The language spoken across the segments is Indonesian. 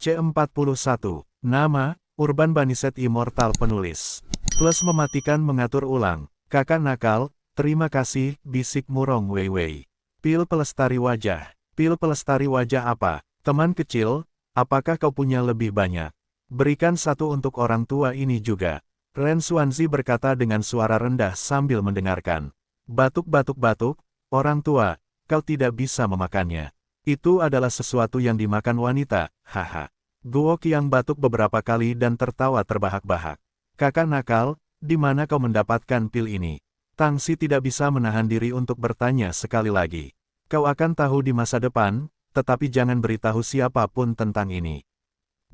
C41. Nama, Urban Baniset Immortal Penulis. Plus mematikan mengatur ulang. Kakak nakal, terima kasih, bisik Murong Weiwei. Pil pelestari wajah. Pil pelestari wajah apa? Teman kecil, apakah kau punya lebih banyak? Berikan satu untuk orang tua ini juga. Ren Xuanzi berkata dengan suara rendah sambil mendengarkan. Batuk-batuk-batuk, orang tua, kau tidak bisa memakannya. Itu adalah sesuatu yang dimakan wanita, haha. Guo Qiang batuk beberapa kali dan tertawa terbahak-bahak. Kakak nakal, di mana kau mendapatkan pil ini? Tang Xi tidak bisa menahan diri untuk bertanya sekali lagi. Kau akan tahu di masa depan, tetapi jangan beritahu siapapun tentang ini.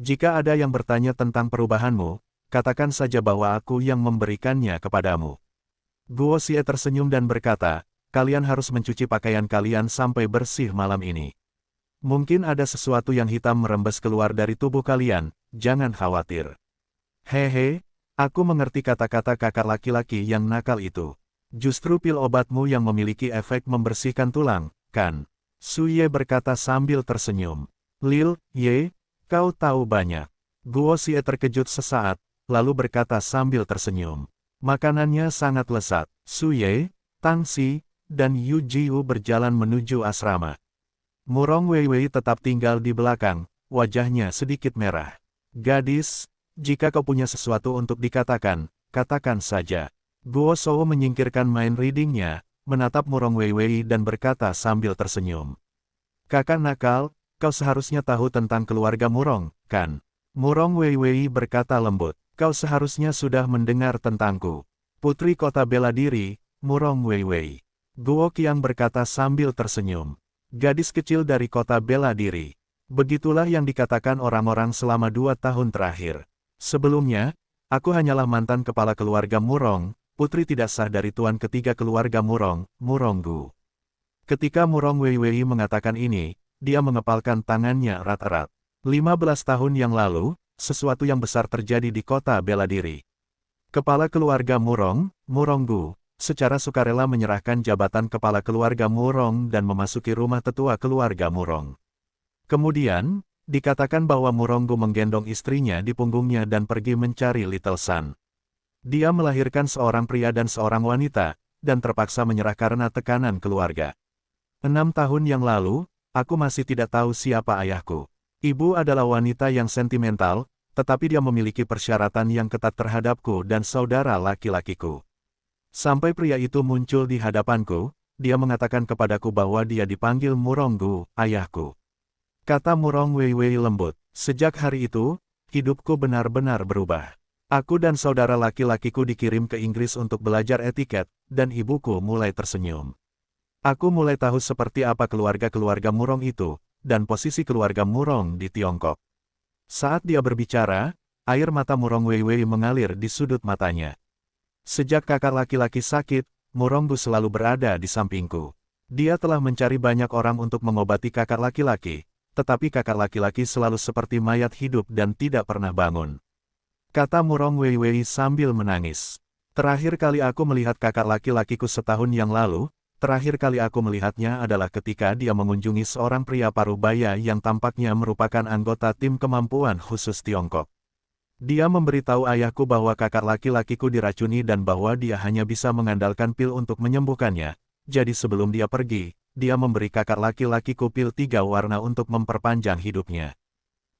Jika ada yang bertanya tentang perubahanmu, katakan saja bahwa aku yang memberikannya kepadamu. Guo Xie tersenyum dan berkata, kalian harus mencuci pakaian kalian sampai bersih malam ini. Mungkin ada sesuatu yang hitam merembes keluar dari tubuh kalian, jangan khawatir. Hehe, aku mengerti kata-kata kakak laki-laki yang nakal itu. Justru pil obatmu yang memiliki efek membersihkan tulang, kan? Su Ye berkata sambil tersenyum. Lil, Ye, kau tahu banyak. Guo Xie terkejut sesaat, lalu berkata sambil tersenyum. Makanannya sangat lezat. Su Ye, Tang Xi, dan Yu Jiu berjalan menuju asrama. Murong Weiwei tetap tinggal di belakang, wajahnya sedikit merah. Gadis, jika kau punya sesuatu untuk dikatakan, katakan saja. Guo Shou menyingkirkan mind readingnya, menatap Murong Weiwei dan berkata sambil tersenyum. Kakak nakal, kau seharusnya tahu tentang keluarga Murong, kan? Murong Weiwei berkata lembut, kau seharusnya sudah mendengar tentangku. Putri kota bela diri, Murong Weiwei. Guo Qiang berkata sambil tersenyum. Gadis kecil dari kota bela diri. Begitulah yang dikatakan orang-orang selama 2 tahun terakhir. Sebelumnya, aku hanyalah mantan kepala keluarga Murong, putri tidak sah dari tuan ketiga keluarga Murong, Muronggu. Ketika Murong Weiwei mengatakan ini, dia mengepalkan tangannya erat-erat. 15 tahun yang lalu, sesuatu yang besar terjadi di kota bela diri. Kepala keluarga Murong, Muronggu, secara sukarela menyerahkan jabatan kepala keluarga Murong dan memasuki rumah tetua keluarga Murong. Kemudian, dikatakan bahwa Muronggu menggendong istrinya di punggungnya dan pergi mencari Little Sun. Dia melahirkan seorang pria dan seorang wanita, dan terpaksa menyerah karena tekanan keluarga. 6 tahun yang lalu, aku masih tidak tahu siapa ayahku. Ibu adalah wanita yang sentimental, tetapi dia memiliki persyaratan yang ketat terhadapku dan saudara laki-lakiku. Sampai pria itu muncul di hadapanku, dia mengatakan kepadaku bahwa dia dipanggil Muronggu, ayahku. Kata Murong Weiwei lembut, sejak hari itu, hidupku benar-benar berubah. Aku dan saudara laki-lakiku dikirim ke Inggris untuk belajar etiket, dan ibuku mulai tersenyum. Aku mulai tahu seperti apa keluarga-keluarga Murong itu, dan posisi keluarga Murong di Tiongkok. Saat dia berbicara, air mata Murong Weiwei mengalir di sudut matanya. Sejak kakak laki-laki sakit, Muronggu selalu berada di sampingku. Dia telah mencari banyak orang untuk mengobati kakak laki-laki, tetapi kakak laki-laki selalu seperti mayat hidup dan tidak pernah bangun. Kata Murong Weiwei sambil menangis. Terakhir kali aku melihat kakak laki-lakiku setahun yang lalu, terakhir kali aku melihatnya adalah ketika dia mengunjungi seorang pria parubaya yang tampaknya merupakan anggota tim kemampuan khusus Tiongkok. Dia memberitahu ayahku bahwa kakak laki-lakiku diracuni dan bahwa dia hanya bisa mengandalkan pil untuk menyembuhkannya. Jadi sebelum dia pergi, dia memberi kakak laki-lakiku pil 3 warna untuk memperpanjang hidupnya.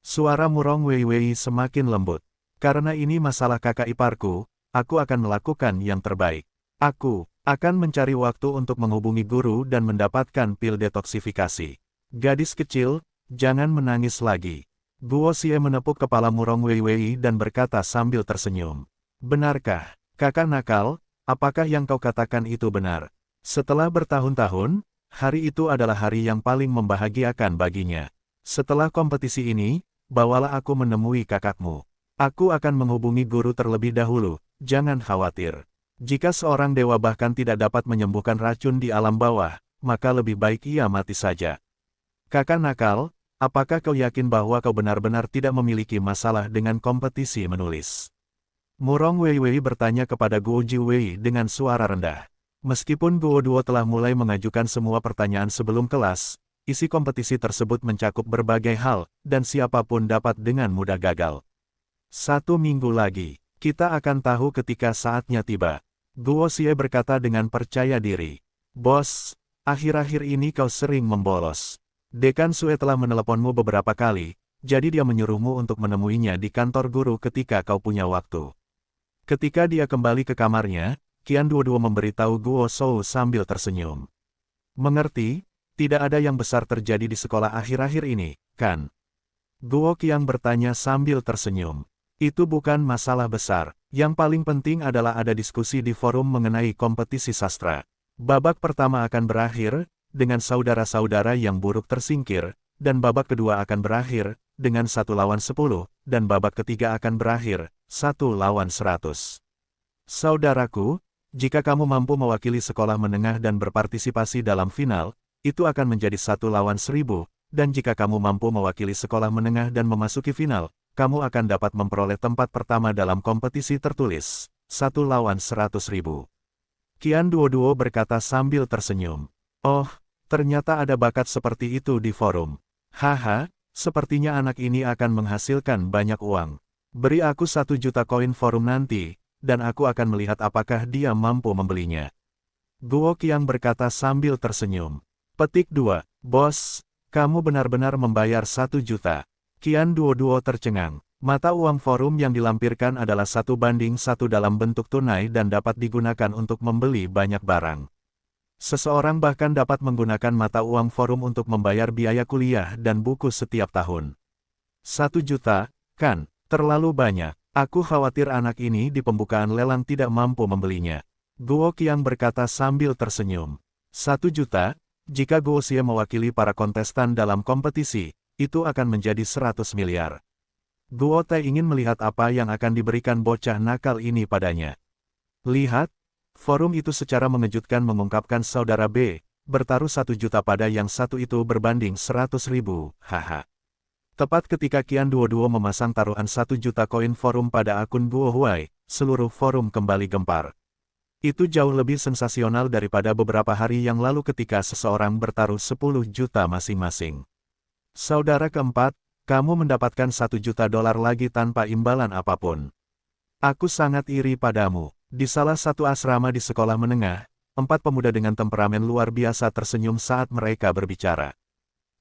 Suara Murong Weiwei semakin lembut. Karena ini masalah kakak iparku, aku akan melakukan yang terbaik. Aku akan mencari waktu untuk menghubungi guru dan mendapatkan pil detoksifikasi. Gadis kecil, jangan menangis lagi. Guo Xie menepuk kepala Murong Weiwei dan berkata sambil tersenyum. Benarkah, kakak nakal, apakah yang kau katakan itu benar? Setelah bertahun-tahun, hari itu adalah hari yang paling membahagiakan baginya. Setelah kompetisi ini, bawalah aku menemui kakakmu. Aku akan menghubungi guru terlebih dahulu, jangan khawatir. Jika seorang dewa bahkan tidak dapat menyembuhkan racun di alam bawah, maka lebih baik ia mati saja. Kakak nakal, apakah kau yakin bahwa kau benar-benar tidak memiliki masalah dengan kompetisi menulis? Murong Weiwei bertanya kepada Guo Jiwei dengan suara rendah. Meskipun Guo Duo telah mulai mengajukan semua pertanyaan sebelum kelas, isi kompetisi tersebut mencakup berbagai hal, dan siapapun dapat dengan mudah gagal. 1 minggu lagi, kita akan tahu ketika saatnya tiba. Guo Xie berkata dengan percaya diri. Bos, akhir-akhir ini kau sering membolos. Dekan Sue telah meneleponmu beberapa kali, jadi dia menyuruhmu untuk menemuinya di kantor guru ketika kau punya waktu. Ketika dia kembali ke kamarnya, Qian Duoduo memberitahu Guo Shou sambil tersenyum. Mengerti, tidak ada yang besar terjadi di sekolah akhir-akhir ini, kan? Guo Qiang bertanya sambil tersenyum. Itu bukan masalah besar, yang paling penting adalah ada diskusi di forum mengenai kompetisi sastra. Babak pertama akan berakhir, dengan saudara-saudara yang buruk tersingkir, dan babak kedua akan berakhir, dengan 1 lawan 10, dan babak ketiga akan berakhir, 1 lawan 100. Saudaraku, jika kamu mampu mewakili sekolah menengah dan berpartisipasi dalam final, itu akan menjadi 1 lawan 1000, dan jika kamu mampu mewakili sekolah menengah dan memasuki final, kamu akan dapat memperoleh tempat pertama dalam kompetisi tertulis, 1 lawan 100.000. Qian Duoduo berkata sambil tersenyum. Oh, ternyata ada bakat seperti itu di forum. Haha, sepertinya anak ini akan menghasilkan banyak uang. Beri aku 1 juta koin forum nanti, dan aku akan melihat apakah dia mampu membelinya. Guo Qiang berkata sambil tersenyum. Petik 2, Bos, kamu benar-benar membayar 1 juta. Qian Duoduo tercengang. Mata uang forum yang dilampirkan adalah 1:1 dalam bentuk tunai dan dapat digunakan untuk membeli banyak barang. Seseorang bahkan dapat menggunakan mata uang forum untuk membayar biaya kuliah dan buku setiap tahun. 1 juta, kan, terlalu banyak. Aku khawatir anak ini di pembukaan lelang tidak mampu membelinya. Guo Qiang berkata sambil tersenyum. 1 juta, jika Guo Xie mewakili para kontestan dalam kompetisi, itu akan menjadi 100 miliar. Guo Tai ingin melihat apa yang akan diberikan bocah nakal ini padanya. Lihat, forum itu secara mengejutkan mengungkapkan saudara B, bertaruh 1 juta pada yang satu itu berbanding 100.000, haha. Tepat ketika Qian Duoduo memasang taruhan 1 juta koin forum pada akun Guo Huai, seluruh forum kembali gempar. Itu jauh lebih sensasional daripada beberapa hari yang lalu ketika seseorang bertaruh 10 juta masing-masing. Saudara keempat, kamu mendapatkan 1 juta dolar lagi tanpa imbalan apapun. Aku sangat iri padamu. Di salah satu asrama di sekolah menengah, 4 pemuda dengan temperamen luar biasa tersenyum saat mereka berbicara.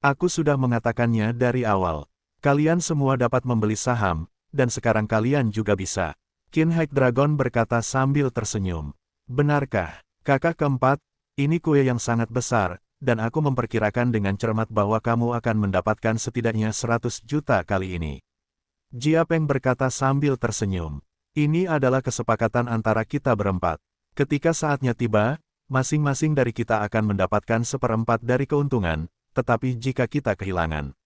Aku sudah mengatakannya dari awal. Kalian semua dapat membeli saham, dan sekarang kalian juga bisa. Qin Hike Dragon berkata sambil tersenyum. Benarkah, kakak keempat, ini kue yang sangat besar, dan aku memperkirakan dengan cermat bahwa kamu akan mendapatkan setidaknya 100 juta kali ini. Jia Peng berkata sambil tersenyum. Ini adalah kesepakatan antara kita berempat. Ketika saatnya tiba, masing-masing dari kita akan mendapatkan 1/4 dari keuntungan, tetapi jika kita kehilangan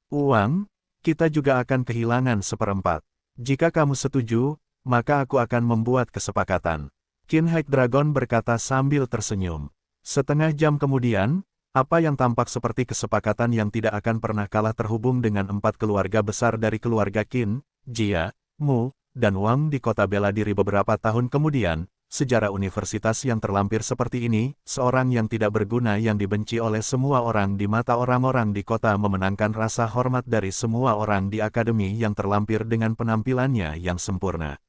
uang, kita juga akan kehilangan 1/4. Jika kamu setuju, maka aku akan membuat kesepakatan. Qin Hike Dragon berkata sambil tersenyum. Setengah jam kemudian, apa yang tampak seperti kesepakatan yang tidak akan pernah kalah terhubung dengan 4 keluarga besar dari keluarga Qin, Jia, Mu, dan Wang di kota bela diri beberapa tahun kemudian, sejarah universitas yang terlampir seperti ini, seorang yang tidak berguna yang dibenci oleh semua orang di mata orang-orang di kota memenangkan rasa hormat dari semua orang di akademi yang terlampir dengan penampilannya yang sempurna.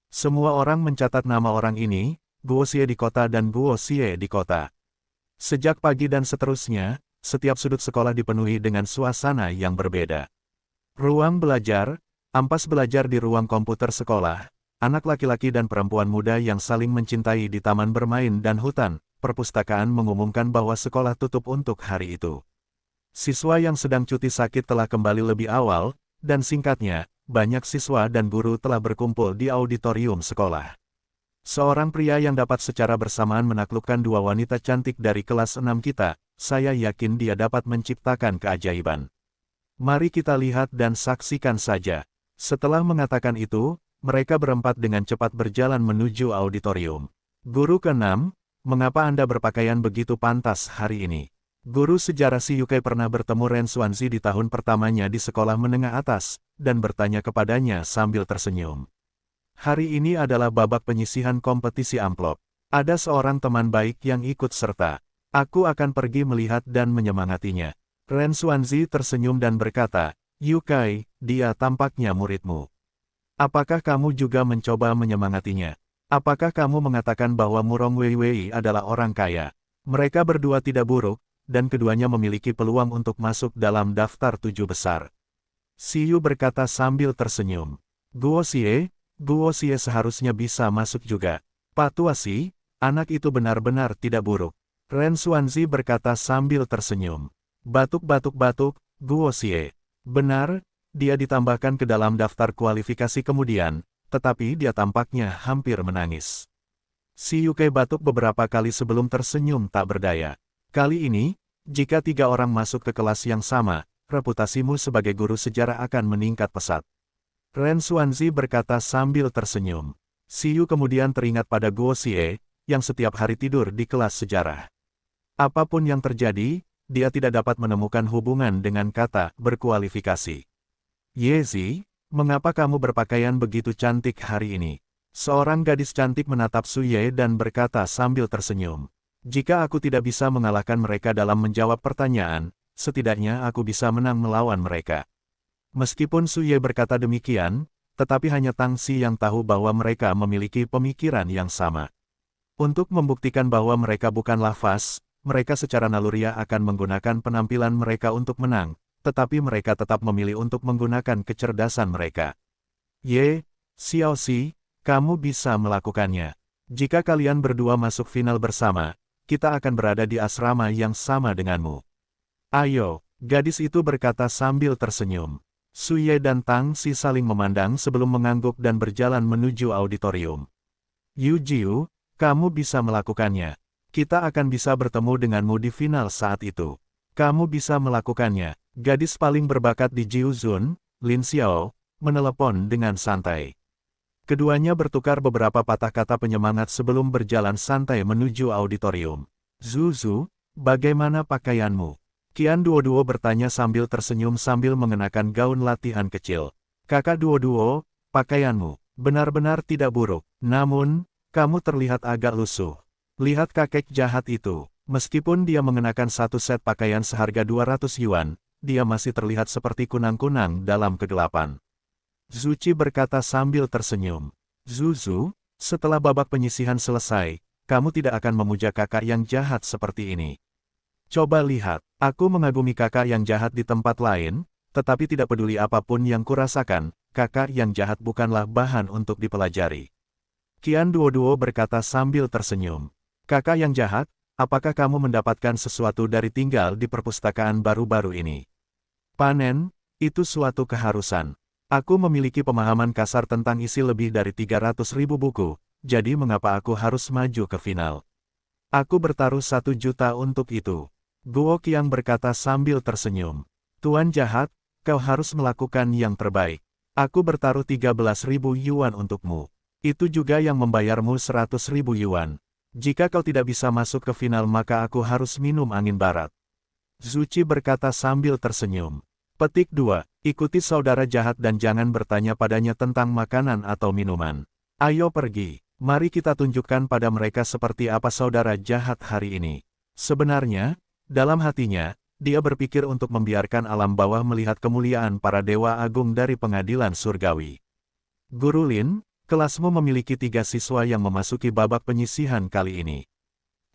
Semua orang mencatat nama orang ini, Guo Xie di kota dan Guo Xie di kota. Sejak pagi dan seterusnya, setiap sudut sekolah dipenuhi dengan suasana yang berbeda. Ruang belajar, ampas belajar di ruang komputer sekolah, anak laki-laki dan perempuan muda yang saling mencintai di taman bermain dan hutan, perpustakaan mengumumkan bahwa sekolah tutup untuk hari itu. Siswa yang sedang cuti sakit telah kembali lebih awal, dan singkatnya, banyak siswa dan guru telah berkumpul di auditorium sekolah. Seorang pria yang dapat secara bersamaan menaklukkan 2 wanita cantik dari kelas 6 kita, saya yakin dia dapat menciptakan keajaiban. Mari kita lihat dan saksikan saja. Setelah mengatakan itu, mereka berempat dengan cepat berjalan menuju auditorium. Guru ke-6, mengapa Anda berpakaian begitu pantas hari ini? Guru sejarah si Yukai pernah bertemu Ren Xuanzi di tahun pertamanya di sekolah menengah atas, dan bertanya kepadanya sambil tersenyum. Hari ini adalah babak penyisihan kompetisi amplop. Ada seorang teman baik yang ikut serta. Aku akan pergi melihat dan menyemangatinya. Ren Xuanzi tersenyum dan berkata, Yu Kai, dia tampaknya muridmu. Apakah kamu juga mencoba menyemangatinya? Apakah kamu mengatakan bahwa Murong Weiwei adalah orang kaya? Mereka berdua tidak buruk, dan keduanya memiliki peluang untuk masuk dalam daftar 7 besar. Si Yu berkata sambil tersenyum. Guo Xie seharusnya bisa masuk juga. Pak Tuasi, anak itu benar-benar tidak buruk. Ren Xuanzi berkata sambil tersenyum. Batuk-batuk-batuk, Guo Xie. Benar, dia ditambahkan ke dalam daftar kualifikasi kemudian, tetapi dia tampaknya hampir menangis. Si Yukai batuk beberapa kali sebelum tersenyum tak berdaya. Kali ini, jika 3 orang masuk ke kelas yang sama, reputasimu sebagai guru sejarah akan meningkat pesat. Ren Xuanzi berkata sambil tersenyum. Si Yu kemudian teringat pada Guo Xie, yang setiap hari tidur di kelas sejarah. Apapun yang terjadi, dia tidak dapat menemukan hubungan dengan kata berkualifikasi. Yezi, mengapa kamu berpakaian begitu cantik hari ini? Seorang gadis cantik menatap Su Ye dan berkata sambil tersenyum. Jika aku tidak bisa mengalahkan mereka dalam menjawab pertanyaan, setidaknya aku bisa menang melawan mereka. Meskipun Su Ye berkata demikian, tetapi hanya Tang Xi yang tahu bahwa mereka memiliki pemikiran yang sama. Untuk membuktikan bahwa mereka bukanlah fas, mereka secara naluriah akan menggunakan penampilan mereka untuk menang, tetapi mereka tetap memilih untuk menggunakan kecerdasan mereka. Xiao Xi, kamu bisa melakukannya. Jika kalian berdua masuk final bersama, kita akan berada di asrama yang sama denganmu. Ayo, gadis itu berkata sambil tersenyum. Su Ye dan Tang Xi saling memandang sebelum mengangguk dan berjalan menuju auditorium. Yu Jiu, kamu bisa melakukannya. Kita akan bisa bertemu denganmu di final saat itu. Kamu bisa melakukannya. Gadis paling berbakat di Jiu Zun, Lin Xiao, menelepon dengan santai. Keduanya bertukar beberapa patah kata penyemangat sebelum berjalan santai menuju auditorium. Zuzu, bagaimana pakaianmu? Qian Duo bertanya sambil tersenyum sambil mengenakan gaun latihan kecil. Kakak Duo, pakaianmu benar-benar tidak buruk, namun, kamu terlihat agak lusuh. Lihat kakek jahat itu. Meskipun dia mengenakan satu set pakaian seharga 200 yuan, dia masih terlihat seperti kunang-kunang dalam kegelapan. Zuci berkata sambil tersenyum. Zuzu, setelah babak penyisihan selesai, kamu tidak akan memuja kakak yang jahat seperti ini. Coba lihat, aku mengagumi kakak yang jahat di tempat lain, tetapi tidak peduli apapun yang kurasakan, kakak yang jahat bukanlah bahan untuk dipelajari. Qian Duo berkata sambil tersenyum. Kakak yang jahat, apakah kamu mendapatkan sesuatu dari tinggal di perpustakaan baru-baru ini? Panen, itu suatu keharusan. Aku memiliki pemahaman kasar tentang isi lebih dari 300.000 buku, jadi mengapa aku harus maju ke final? Aku bertaruh 1 juta untuk itu. Guo Qiang berkata sambil tersenyum. Tuan jahat, kau harus melakukan yang terbaik. Aku bertaruh 13.000 yuan untukmu. Itu juga yang membayarmu 100.000 yuan. Jika kau tidak bisa masuk ke final maka aku harus minum angin barat. Zuci berkata sambil tersenyum. Petik 2. Ikuti saudara jahat dan jangan bertanya padanya tentang makanan atau minuman. Ayo pergi. Mari kita tunjukkan pada mereka seperti apa saudara jahat hari ini. Sebenarnya, dalam hatinya, dia berpikir untuk membiarkan alam bawah melihat kemuliaan para dewa agung dari pengadilan surgawi. Guru Lin, kelasmu memiliki 3 siswa yang memasuki babak penyisihan kali ini.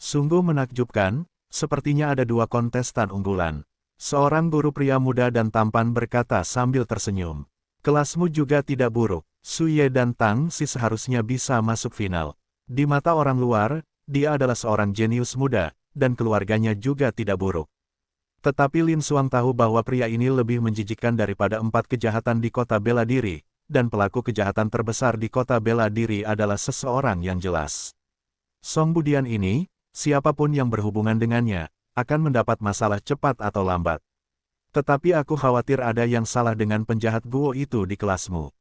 Sungguh menakjubkan, sepertinya ada 2 kontestan unggulan. Seorang guru pria muda dan tampan berkata sambil tersenyum. Kelasmu juga tidak buruk, Su Ye dan Tang Xi seharusnya bisa masuk final. Di mata orang luar, dia adalah seorang jenius muda, dan keluarganya juga tidak buruk. Tetapi Lin Xuang tahu bahwa pria ini lebih menjijikkan daripada 4 kejahatan di kota bela diri. Dan pelaku kejahatan terbesar di kota bela diri adalah seseorang yang jelas. Song Budian ini, siapapun yang berhubungan dengannya, akan mendapat masalah cepat atau lambat. Tetapi aku khawatir ada yang salah dengan penjahat Guo itu di kelasmu.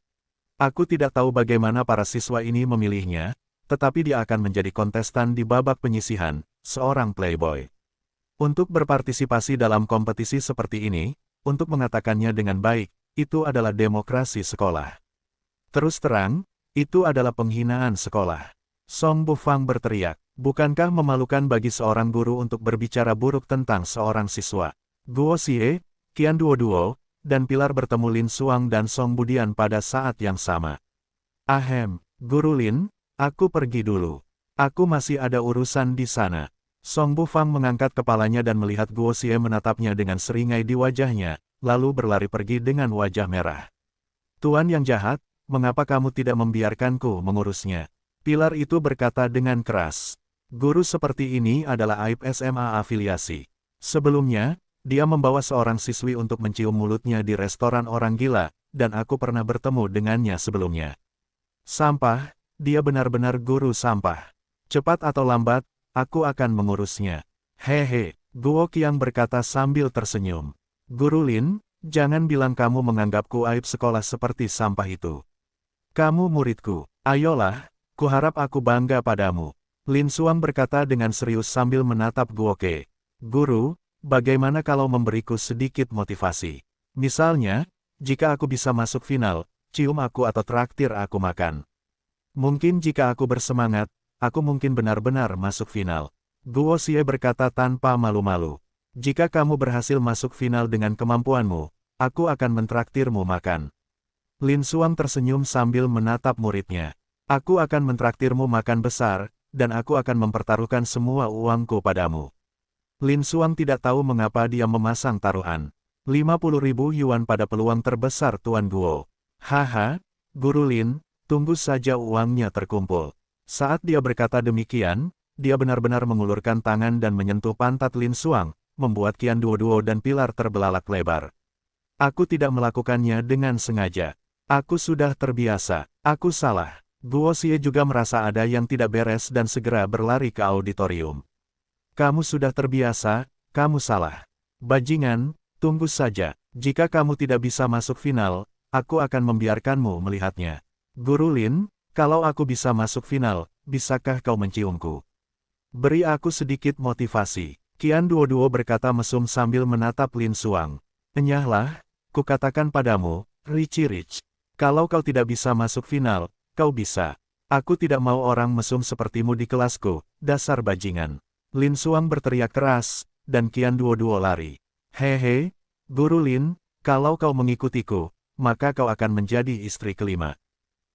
Aku tidak tahu bagaimana para siswa ini memilihnya, tetapi dia akan menjadi kontestan di babak penyisihan, seorang playboy. Untuk berpartisipasi dalam kompetisi seperti ini, untuk mengatakannya dengan baik, itu adalah demokrasi sekolah. Terus terang, itu adalah penghinaan sekolah. Song Bufang berteriak, bukankah memalukan bagi seorang guru untuk berbicara buruk tentang seorang siswa? Guo Xie, Qian Duo, dan Pilar bertemu Lin Xuang dan Song Budian pada saat yang sama. Ahem, Guru Lin, aku pergi dulu. Aku masih ada urusan di sana. Song Bufang mengangkat kepalanya dan melihat Guo Xie menatapnya dengan seringai di wajahnya, lalu berlari pergi dengan wajah merah. Tuan yang jahat, mengapa kamu tidak membiarkanku mengurusnya? Pilar itu berkata dengan keras. Guru seperti ini adalah aib SMA afiliasi. Sebelumnya, dia membawa seorang siswi untuk mencium mulutnya di restoran orang gila, dan aku pernah bertemu dengannya sebelumnya. Sampah, dia benar-benar guru sampah. Cepat atau lambat, aku akan mengurusnya. Hehe, Guo Qiang berkata sambil tersenyum. Guru Lin, jangan bilang kamu menganggapku aib sekolah seperti sampah itu. Kamu muridku, ayolah, kuharap aku bangga padamu. Lin Xuang berkata dengan serius sambil menatap Guo Qi. Guru, bagaimana kalau memberiku sedikit motivasi? Misalnya, jika aku bisa masuk final, cium aku atau traktir aku makan. Mungkin jika aku bersemangat, aku mungkin benar-benar masuk final. Guo Xie berkata tanpa malu-malu. Jika kamu berhasil masuk final dengan kemampuanmu, aku akan mentraktirmu makan. Lin Xuang tersenyum sambil menatap muridnya. Aku akan mentraktirmu makan besar, dan aku akan mempertaruhkan semua uangku padamu. Lin Xuang tidak tahu mengapa dia memasang taruhan 50.000 yuan pada peluang terbesar Tuan Guo. Haha, Guru Lin, tunggu saja uangnya terkumpul. Saat dia berkata demikian, dia benar-benar mengulurkan tangan dan menyentuh pantat Lin Xuang, membuat Qian Duo dan Pilar terbelalak lebar. Aku tidak melakukannya dengan sengaja. Aku sudah terbiasa. Aku salah. Guo Xie juga merasa ada yang tidak beres dan segera berlari ke auditorium. Kamu sudah terbiasa, kamu salah. Bajingan, tunggu saja. Jika kamu tidak bisa masuk final, aku akan membiarkanmu melihatnya. Guru Lin, kalau aku bisa masuk final, bisakah kau menciumku? Beri aku sedikit motivasi. Qian Duo berkata mesum sambil menatap Lin Xuang. Enyahlah, kukatakan padamu, Rich. Kalau kau tidak bisa masuk final, kau bisa. Aku tidak mau orang mesum sepertimu di kelasku, dasar bajingan. Lin Xuang berteriak keras, dan Qian Duo lari. Hehe, Guru Lin, kalau kau mengikutiku, maka kau akan menjadi istri kelima.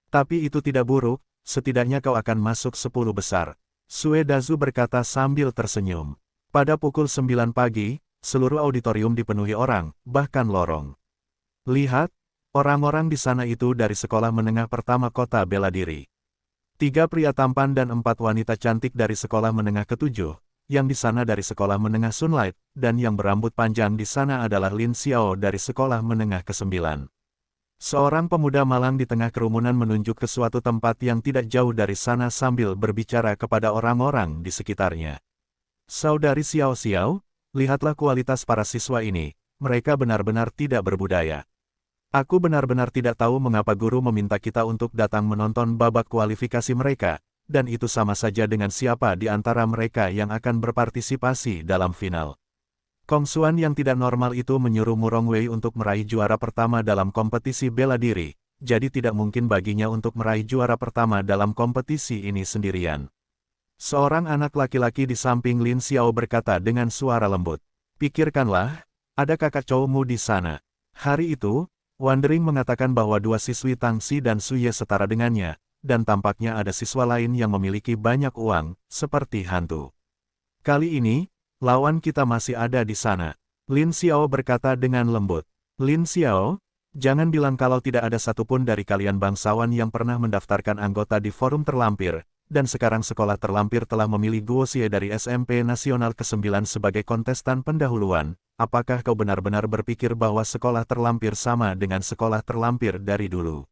Tapi itu tidak buruk, setidaknya kau akan masuk 10 besar. Sue Dazu berkata sambil tersenyum. Pada pukul 9 pagi, seluruh auditorium dipenuhi orang, bahkan lorong. Lihat, orang-orang di sana itu dari sekolah menengah pertama kota bela diri. 3 pria tampan dan 4 wanita cantik dari sekolah menengah ketujuh, yang di sana dari sekolah menengah Sunlight, dan yang berambut panjang di sana adalah Lin Xiao dari sekolah menengah ke-9. Seorang pemuda malang di tengah kerumunan menunjuk ke suatu tempat yang tidak jauh dari sana sambil berbicara kepada orang-orang di sekitarnya. Saudari Xiao, lihatlah kualitas para siswa ini, mereka benar-benar tidak berbudaya. Aku benar-benar tidak tahu mengapa guru meminta kita untuk datang menonton babak kualifikasi mereka, dan itu sama saja dengan siapa di antara mereka yang akan berpartisipasi dalam final. Kong Xuan yang tidak normal itu menyuruh Murong Wei untuk meraih juara pertama dalam kompetisi bela diri, jadi tidak mungkin baginya untuk meraih juara pertama dalam kompetisi ini sendirian. Seorang anak laki-laki di samping Lin Xiao berkata dengan suara lembut. Pikirkanlah, ada kakak cowokmu di sana. Hari itu, Wandering mengatakan bahwa 2 siswi Tang Xi dan Suye setara dengannya, dan tampaknya ada siswa lain yang memiliki banyak uang, seperti hantu. Kali ini, lawan kita masih ada di sana. Lin Xiao berkata dengan lembut. Lin Xiao, jangan bilang kalau tidak ada satupun dari kalian bangsawan yang pernah mendaftarkan anggota di forum terlampir, dan sekarang sekolah terlampir telah memilih Guo Xie dari SMP Nasional ke-9 sebagai kontestan pendahuluan. Apakah kau benar-benar berpikir bahwa sekolah terlampir sama dengan sekolah terlampir dari dulu?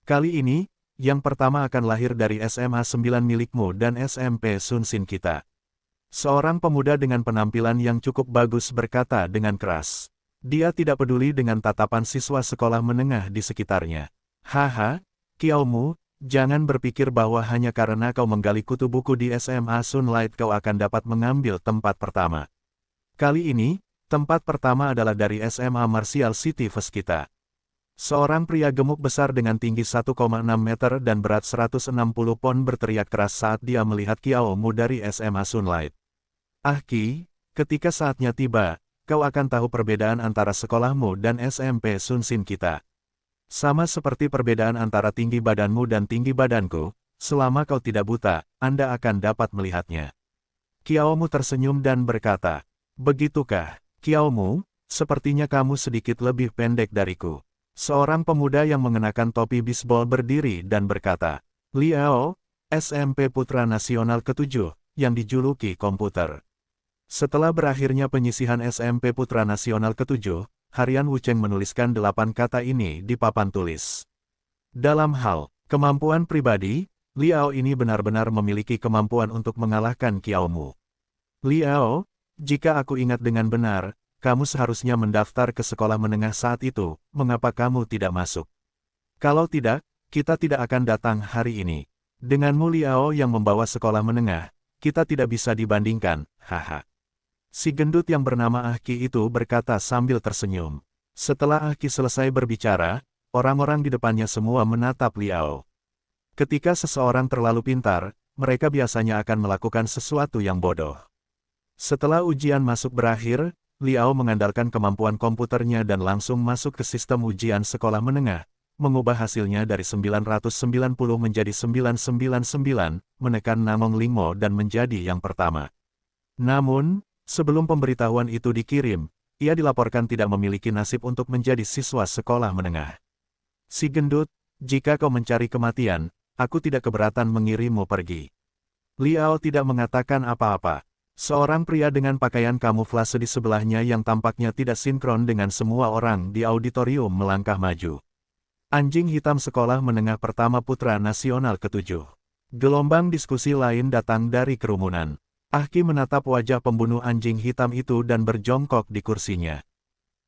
Kali ini, yang pertama akan lahir dari SMA 9 milikmu dan SMP Sun Sin kita. Seorang pemuda dengan penampilan yang cukup bagus berkata dengan keras. Dia tidak peduli dengan tatapan siswa sekolah menengah di sekitarnya. Haha, Qiaomu, jangan berpikir bahwa hanya karena kau menggali kutu buku di SMA Sunlight kau akan dapat mengambil tempat pertama. Kali ini, tempat pertama adalah dari SMA Martial City First kita. Seorang pria gemuk besar dengan tinggi 1,6 meter dan berat 160 pon berteriak keras saat dia melihat Qiaomu dari SMA Sunlight. Ketika saatnya tiba, kau akan tahu perbedaan antara sekolahmu dan SMP Sunsin kita. Sama seperti perbedaan antara tinggi badanmu dan tinggi badanku, selama kau tidak buta, Anda akan dapat melihatnya. Qiaomu tersenyum dan berkata, begitukah, Qiaomu, sepertinya kamu sedikit lebih pendek dariku. Seorang pemuda yang mengenakan topi bisbol berdiri dan berkata, Liao, SMP Putra Nasional ke-7, yang dijuluki komputer. Setelah berakhirnya penyisihan SMP Putra Nasional ke-7, Harian Wucheng menuliskan 8 kata ini di papan tulis. Dalam hal kemampuan pribadi, Liao ini benar-benar memiliki kemampuan untuk mengalahkan Qiaomu. Liao, jika aku ingat dengan benar, kamu seharusnya mendaftar ke sekolah menengah saat itu, mengapa kamu tidak masuk? Kalau tidak, kita tidak akan datang hari ini. Denganmu Liao yang membawa sekolah menengah, kita tidak bisa dibandingkan, haha. Si gendut yang bernama Ahki itu berkata sambil tersenyum. Setelah Ahki selesai berbicara, orang-orang di depannya semua menatap Liao. Ketika seseorang terlalu pintar, mereka biasanya akan melakukan sesuatu yang bodoh. Setelah ujian masuk berakhir, Liao mengandalkan kemampuan komputernya dan langsung masuk ke sistem ujian sekolah menengah, mengubah hasilnya dari 990 menjadi 999, menekan Namong Lingmo dan menjadi yang pertama. Namun, sebelum pemberitahuan itu dikirim, ia dilaporkan tidak memiliki nasib untuk menjadi siswa sekolah menengah. Si gendut, jika kau mencari kematian, aku tidak keberatan mengirimmu pergi. Liao tidak mengatakan apa-apa. Seorang pria dengan pakaian kamuflase di sebelahnya yang tampaknya tidak sinkron dengan semua orang di auditorium melangkah maju. Anjing hitam sekolah menengah pertama Putra Nasional ke-7. Gelombang diskusi lain datang dari kerumunan. Ahki menatap wajah pembunuh anjing hitam itu dan berjongkok di kursinya.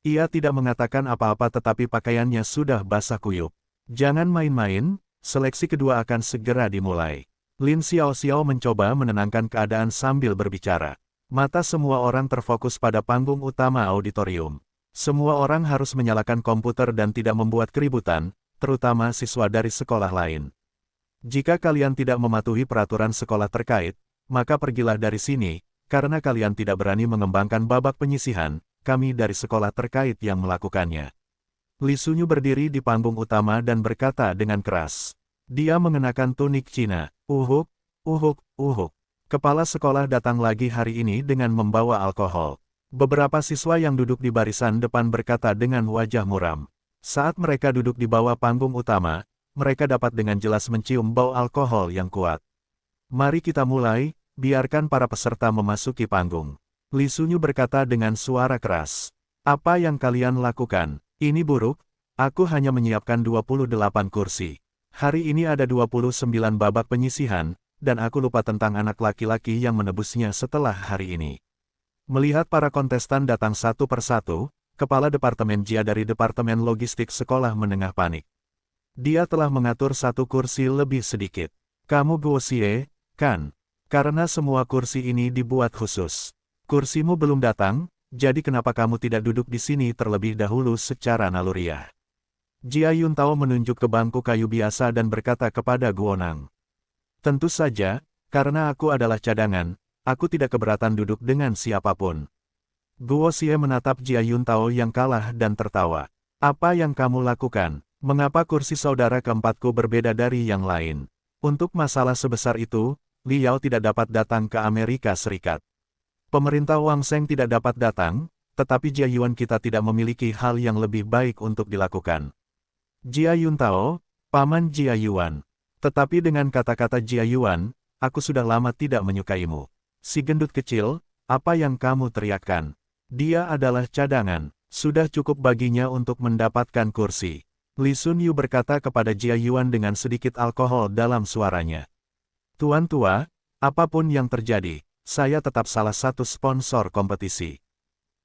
Ia tidak mengatakan apa-apa tetapi pakaiannya sudah basah kuyup. Jangan main-main, seleksi kedua akan segera dimulai. Lin Xiaoxiao mencoba menenangkan keadaan sambil berbicara. Mata semua orang terfokus pada panggung utama auditorium. Semua orang harus menyalakan komputer dan tidak membuat keributan, terutama siswa dari sekolah lain. Jika kalian tidak mematuhi peraturan sekolah terkait, maka pergilah dari sini, karena kalian tidak berani mengembangkan babak penyisihan, kami dari sekolah terkait yang melakukannya. Li Sunyu berdiri di panggung utama dan berkata dengan keras. Dia mengenakan tunik Cina. Uhuk, uhuk, uhuk. Kepala sekolah datang lagi hari ini dengan membawa alkohol. Beberapa siswa yang duduk di barisan depan berkata dengan wajah muram. Saat mereka duduk di bawah panggung utama, mereka dapat dengan jelas mencium bau alkohol yang kuat. Mari kita mulai, biarkan para peserta memasuki panggung. Li Sunyu berkata dengan suara keras. Apa yang kalian lakukan? Ini buruk, aku hanya menyiapkan 28 kursi. Hari ini ada 29 babak penyisihan, dan aku lupa tentang anak laki-laki yang menebusnya setelah hari ini. Melihat para kontestan datang satu persatu, Kepala Departemen Jia dari Departemen Logistik Sekolah Menengah panik. Dia telah mengatur satu kursi lebih sedikit. Kamu Guo Xie, kan? Karena semua kursi ini dibuat khusus. Kursimu belum datang, jadi kenapa kamu tidak duduk di sini terlebih dahulu secara naluriah? Jia Yuntao menunjuk ke bangku kayu biasa dan berkata kepada Guonang. Tentu saja, karena aku adalah cadangan, aku tidak keberatan duduk dengan siapapun. Guo Xie menatap Jia Yuntao yang kalah dan tertawa. Apa yang kamu lakukan? Mengapa kursi saudara keempatku berbeda dari yang lain? Untuk masalah sebesar itu, Liao tidak dapat datang ke Amerika Serikat. Pemerintah Wang Sheng tidak dapat datang, tetapi Jia Yuan kita tidak memiliki hal yang lebih baik untuk dilakukan. Jia Yuntao, Paman Jia Yuan. Tetapi dengan kata-kata Jia Yuan, aku sudah lama tidak menyukaimu. Si gendut kecil, apa yang kamu teriakkan? Dia adalah cadangan, sudah cukup baginya untuk mendapatkan kursi. Li Sun Yu berkata kepada Jia Yuan dengan sedikit alkohol dalam suaranya. Tuan tua, apapun yang terjadi, saya tetap salah satu sponsor kompetisi.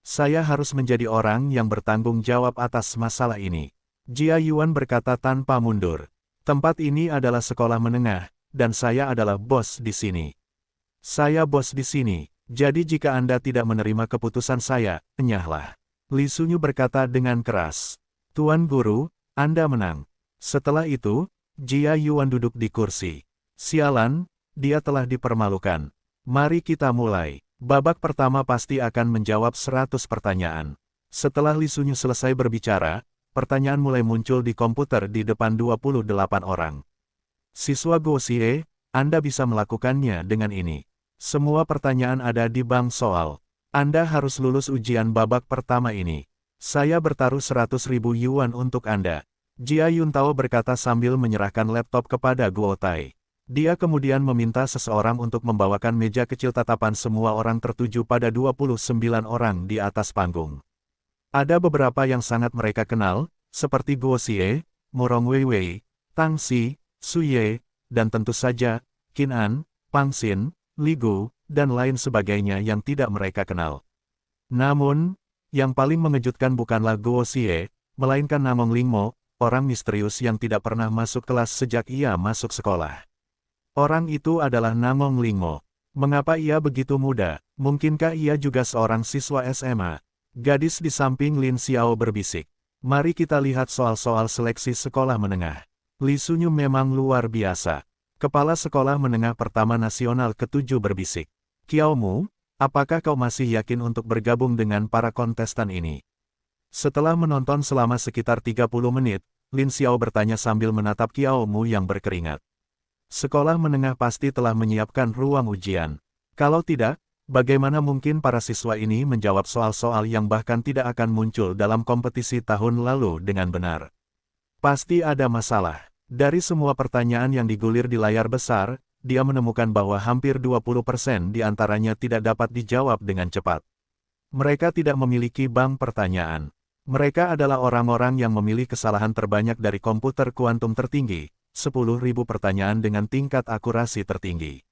Saya harus menjadi orang yang bertanggung jawab atas masalah ini. Jia Yuan berkata tanpa mundur. Tempat ini adalah sekolah menengah, dan saya adalah bos di sini. Saya bos di sini, jadi jika Anda tidak menerima keputusan saya, enyahlah. Li Sunyu berkata dengan keras. Tuan Guru, Anda menang. Setelah itu, Jia Yuan duduk di kursi. Sialan, dia telah dipermalukan. Mari kita mulai. Babak pertama pasti akan menjawab 100 pertanyaan. Setelah Li Sunyu selesai berbicara, pertanyaan mulai muncul di komputer di depan 28 orang. Siswa Gosie, Anda bisa melakukannya dengan ini. Semua pertanyaan ada di bank soal. Anda harus lulus ujian babak pertama ini. Saya bertaruh 100.000 yuan untuk Anda. Jia Yuntao berkata sambil menyerahkan laptop kepada Guo Tai. Dia kemudian meminta seseorang untuk membawakan meja kecil tatapan semua orang tertuju pada 29 orang di atas panggung. Ada beberapa yang sangat mereka kenal, seperti Guo Xie, Murong Weiwei, Tang Xi, Su Ye, dan tentu saja, Qin An, Pang Xin, Li Gu, dan lain sebagainya yang tidak mereka kenal. Namun, yang paling mengejutkan bukanlah Guo Xie, melainkan Namong Lingmo, orang misterius yang tidak pernah masuk kelas sejak ia masuk sekolah. Orang itu adalah Namong Lingmo. Mengapa ia begitu muda? Mungkinkah ia juga seorang siswa SMA? Gadis di samping Lin Xiao berbisik. Mari kita lihat soal-soal seleksi sekolah menengah. Li Sunyu memang luar biasa. Kepala Sekolah Menengah Pertama Nasional ke-7 berbisik. Kiao Mu, apakah kau masih yakin untuk bergabung dengan para kontestan ini? Setelah menonton selama sekitar 30 menit, Lin Xiao bertanya sambil menatap Kiao Mu yang berkeringat. Sekolah menengah pasti telah menyiapkan ruang ujian. Kalau tidak, bagaimana mungkin para siswa ini menjawab soal-soal yang bahkan tidak akan muncul dalam kompetisi tahun lalu dengan benar? Pasti ada masalah. Dari semua pertanyaan yang digulir di layar besar, dia menemukan bahwa hampir 20% di antaranya tidak dapat dijawab dengan cepat. Mereka tidak memiliki bank pertanyaan. Mereka adalah orang-orang yang memilih kesalahan terbanyak dari komputer kuantum tertinggi. 10.000 pertanyaan dengan tingkat akurasi tertinggi.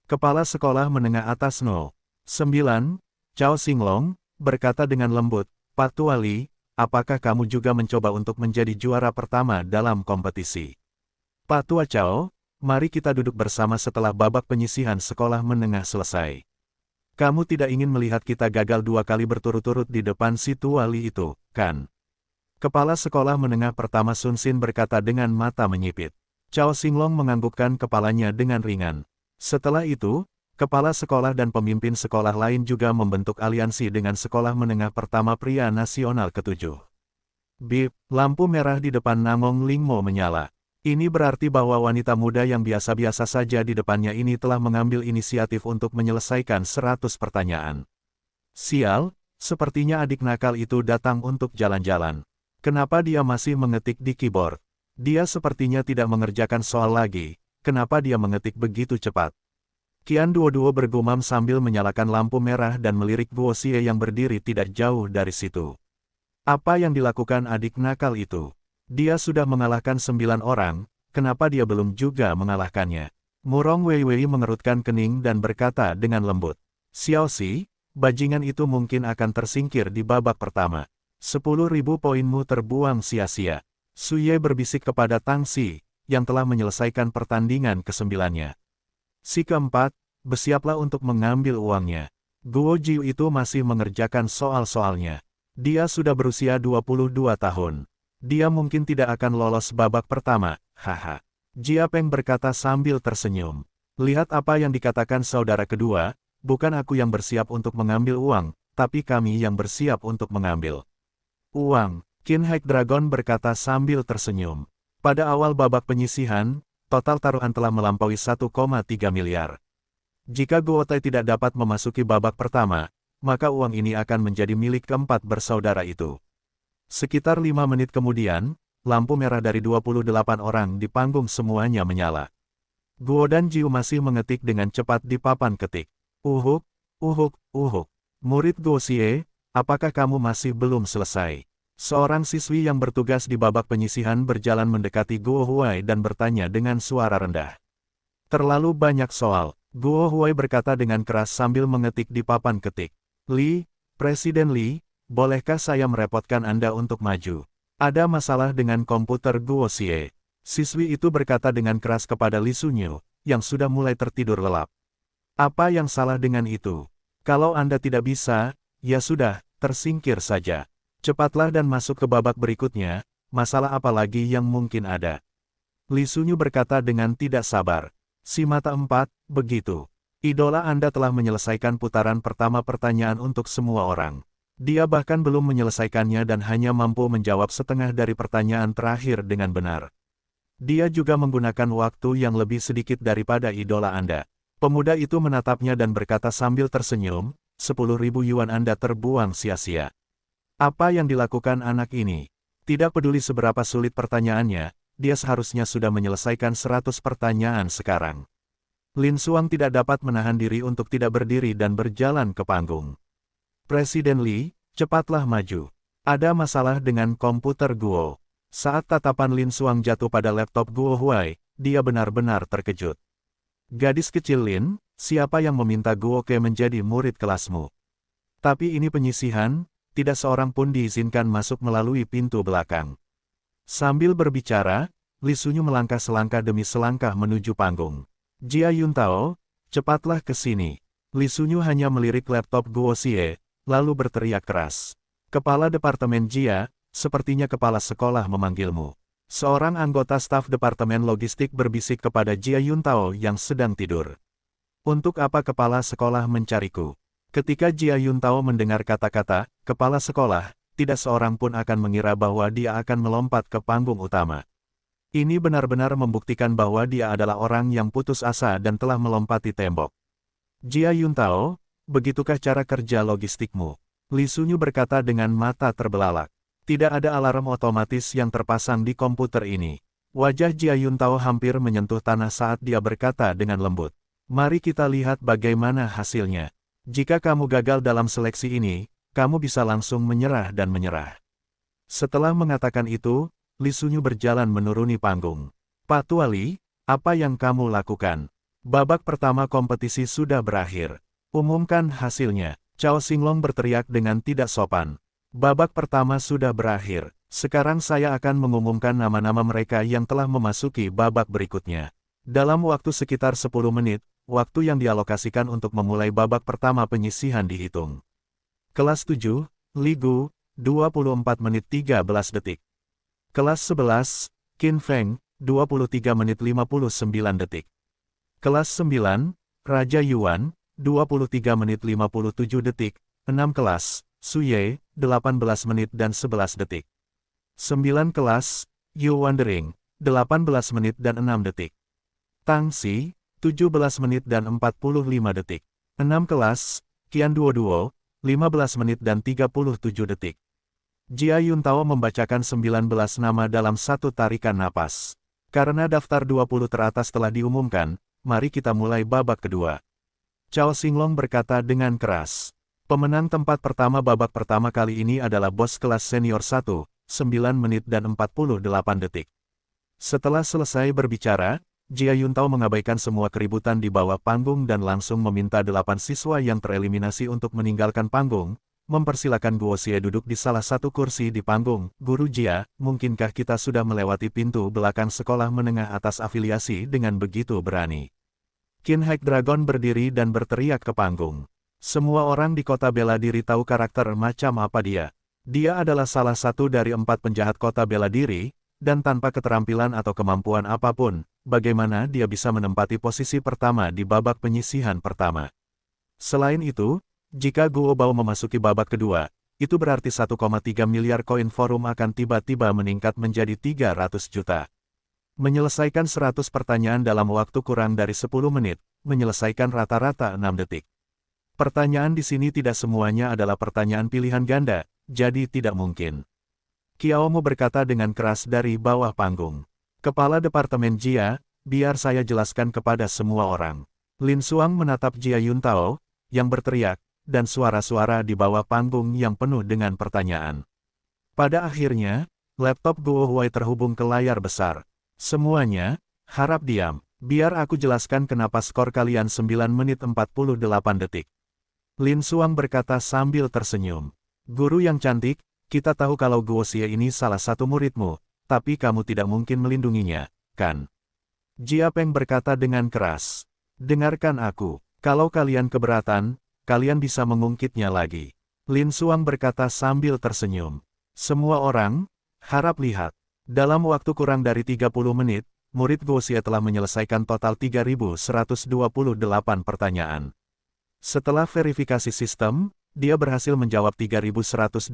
Kepala Sekolah Menengah Atas No. 9, Chao Xinglong, berkata dengan lembut, Pak Tuali, apakah kamu juga mencoba untuk menjadi juara pertama dalam kompetisi? Pak Tua Chao, mari kita duduk bersama setelah babak penyisihan sekolah menengah selesai. Kamu tidak ingin melihat kita gagal 2 kali berturut-turut di depan si Tuali itu, kan? Kepala Sekolah Menengah Pertama Sun Xin berkata dengan mata menyipit. Chao Xinglong menganggukkan kepalanya dengan ringan. Setelah itu, kepala sekolah dan pemimpin sekolah lain juga membentuk aliansi dengan Sekolah Menengah Pertama Pria Nasional ke-7. Bip, lampu merah di depan Namong Lingmo menyala. Ini berarti bahwa wanita muda yang biasa-biasa saja di depannya ini telah mengambil inisiatif untuk menyelesaikan 100 pertanyaan. Sial, sepertinya adik nakal itu datang untuk jalan-jalan. Kenapa dia masih mengetik di keyboard? Dia sepertinya tidak mengerjakan soal lagi. Kenapa dia mengetik begitu cepat? Qian Duo bergumam sambil menyalakan lampu merah dan melirik Guo Xie yang berdiri tidak jauh dari situ. Apa yang dilakukan adik nakal itu? Dia sudah mengalahkan 9 orang, kenapa dia belum juga mengalahkannya? Murong Weiwei mengerutkan kening dan berkata dengan lembut. Xiao Xi, bajingan itu mungkin akan tersingkir di babak pertama. 10.000 poinmu terbuang sia-sia. Su Ye berbisik kepada Tang Xi, yang telah menyelesaikan pertandingan ke-9-nya. Si keempat, bersiaplah untuk mengambil uangnya. Guo Jiu itu masih mengerjakan soal-soalnya. Dia sudah berusia 22 tahun. Dia mungkin tidak akan lolos babak pertama, haha. Jia Peng berkata sambil tersenyum. Lihat apa yang dikatakan saudara kedua, bukan aku yang bersiap untuk mengambil uang, tapi kami yang bersiap untuk mengambil uang, Qin Haik Dragon berkata sambil tersenyum. Pada awal babak penyisihan, total taruhan telah melampaui 1,3 miliar. Jika Guo Tai tidak dapat memasuki babak pertama, maka uang ini akan menjadi milik keempat bersaudara itu. Sekitar 5 menit kemudian, lampu merah dari 28 orang di panggung semuanya menyala. Guo dan Jiu masih mengetik dengan cepat di papan ketik. Uhuk, uhuk, uhuk. Murid Guo Xie, apakah kamu masih belum selesai? Seorang siswi yang bertugas di babak penyisihan berjalan mendekati Guo Huai dan bertanya dengan suara rendah. Terlalu banyak soal, Guo Huai berkata dengan keras sambil mengetik di papan ketik. Li, Presiden Li, bolehkah saya merepotkan Anda untuk maju? Ada masalah dengan komputer Guo Xie. Siswi itu berkata dengan keras kepada Li Sunyu, yang sudah mulai tertidur lelap. Apa yang salah dengan itu? Kalau Anda tidak bisa, ya sudah, tersingkir saja. Cepatlah dan masuk ke babak berikutnya, masalah apa lagi yang mungkin ada? Li Sunyu berkata dengan tidak sabar. Si mata empat, begitu. Idola Anda telah menyelesaikan putaran pertama pertanyaan untuk semua orang. Dia bahkan belum menyelesaikannya dan hanya mampu menjawab setengah dari pertanyaan terakhir dengan benar. Dia juga menggunakan waktu yang lebih sedikit daripada idola Anda. Pemuda itu menatapnya dan berkata sambil tersenyum, 10.000 yuan Anda terbuang sia-sia. Apa yang dilakukan anak ini? Tidak peduli seberapa sulit pertanyaannya, dia seharusnya sudah menyelesaikan 100 pertanyaan sekarang. Lin Xuang tidak dapat menahan diri untuk tidak berdiri dan berjalan ke panggung. Presiden Li, cepatlah maju. Ada masalah dengan komputer Guo. Saat tatapan Lin Xuang jatuh pada laptop Guo Huai, dia benar-benar terkejut. Gadis kecil Lin, siapa yang meminta Guo Ke menjadi murid kelasmu? Tapi ini penyisihan, tidak seorang pun diizinkan masuk melalui pintu belakang. Sambil berbicara, Li Sunyu melangkah selangkah demi selangkah menuju panggung. Jia Yuntao, cepatlah ke sini. Li Sunyu hanya melirik laptop Guo Xie, lalu berteriak keras. Kepala Departemen Jia, sepertinya kepala sekolah memanggilmu. Seorang anggota staf Departemen Logistik berbisik kepada Jia Yuntao yang sedang tidur. Untuk apa kepala sekolah mencariku? Ketika Jia Yuntao mendengar kata-kata, kepala sekolah, tidak seorang pun akan mengira bahwa dia akan melompat ke panggung utama. Ini benar-benar membuktikan bahwa dia adalah orang yang putus asa dan telah melompati tembok. Jia Yuntao, begitukah cara kerja logistikmu? Li Sunyu berkata dengan mata terbelalak. Tidak ada alarm otomatis yang terpasang di komputer ini. Wajah Jia Yuntao hampir menyentuh tanah saat dia berkata dengan lembut. Mari kita lihat bagaimana hasilnya. Jika kamu gagal dalam seleksi ini, kamu bisa langsung menyerah dan menyerah. Setelah mengatakan itu, Li Sunyu berjalan menuruni panggung. Pak Tuali, apa yang kamu lakukan? Babak pertama kompetisi sudah berakhir. Umumkan hasilnya. Cao Xinglong berteriak dengan tidak sopan. Babak pertama sudah berakhir. Sekarang saya akan mengumumkan nama-nama mereka yang telah memasuki babak berikutnya. Dalam waktu sekitar 10 menit, waktu yang dialokasikan untuk memulai babak pertama penyisihan dihitung. Kelas 7, Li Gu, 24 menit 13 detik. Kelas 11, Qin Feng, 23 menit 59 detik. Kelas 9, Raja Yuan, 23 menit 57 detik. 6 kelas, Su Ye, 18 menit dan 11 detik. 9 kelas, Yu Wandering, 18 menit dan 6 detik. Tang Xi, 17 menit dan 45 detik. 6 kelas, Qian Duo, 15 menit dan 37 detik. Jia Yuntao membacakan 19 nama dalam satu tarikan napas. Karena daftar 20 teratas telah diumumkan, mari kita mulai babak kedua. Cao Xinglong berkata dengan keras. Pemenang tempat pertama babak pertama kali ini adalah bos kelas senior 1, 9 menit dan 48 detik. Setelah selesai berbicara, Jia Yuntao mengabaikan semua keributan di bawah panggung dan langsung meminta 8 siswa yang tereliminasi untuk meninggalkan panggung. Mempersilakan Guo Xie duduk di salah satu kursi di panggung. Guru Jia, mungkinkah kita sudah melewati pintu belakang sekolah menengah atas afiliasi dengan begitu berani? Qin Hack Dragon berdiri dan berteriak ke panggung. Semua orang di kota bela diri tahu karakter macam apa dia. Dia adalah salah satu dari 4 penjahat kota bela diri, dan tanpa keterampilan atau kemampuan apapun, bagaimana dia bisa menempati posisi pertama di babak penyisihan pertama. Selain itu, jika Guo Bao memasuki babak kedua, itu berarti 1,3 miliar koin forum akan tiba-tiba meningkat menjadi 300 juta. Menyelesaikan 100 pertanyaan dalam waktu kurang dari 10 menit, menyelesaikan rata-rata 6 detik. Pertanyaan di sini tidak semuanya adalah pertanyaan pilihan ganda, jadi tidak mungkin. Qiaomo berkata dengan keras dari bawah panggung. Kepala Departemen Jia, biar saya jelaskan kepada semua orang. Lin Xuang menatap Jia Yuntao, yang berteriak, dan suara-suara di bawah panggung yang penuh dengan pertanyaan. Pada akhirnya, laptop Guo Huai terhubung ke layar besar. Semuanya, harap diam, biar aku jelaskan kenapa skor kalian 9 menit 48 detik. Lin Xuang berkata sambil tersenyum. Guru yang cantik, kita tahu kalau Guo Xie ini salah satu muridmu, tapi kamu tidak mungkin melindunginya, kan? Jia Peng berkata dengan keras. Dengarkan aku, kalau kalian keberatan, kalian bisa mengungkitnya lagi. Lin Xuang berkata sambil tersenyum. Semua orang, harap lihat. Dalam waktu kurang dari 30 menit, murid Guoxie telah menyelesaikan total 3.128 pertanyaan. Setelah verifikasi sistem, dia berhasil menjawab 3.124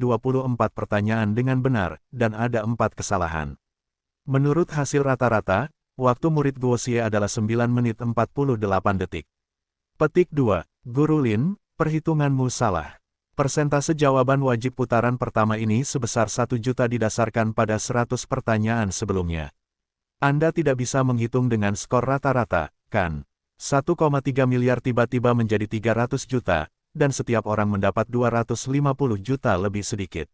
pertanyaan dengan benar, dan ada 4 kesalahan. Menurut hasil rata-rata, waktu murid Guoxie adalah 9 menit 48 detik. Petik 2. Guru Lin, perhitunganmu salah. Persentase jawaban wajib putaran pertama ini sebesar 1 juta didasarkan pada 100 pertanyaan sebelumnya. Anda tidak bisa menghitung dengan skor rata-rata, kan? 1,3 miliar tiba-tiba menjadi 300 juta, dan setiap orang mendapat 250 juta lebih sedikit.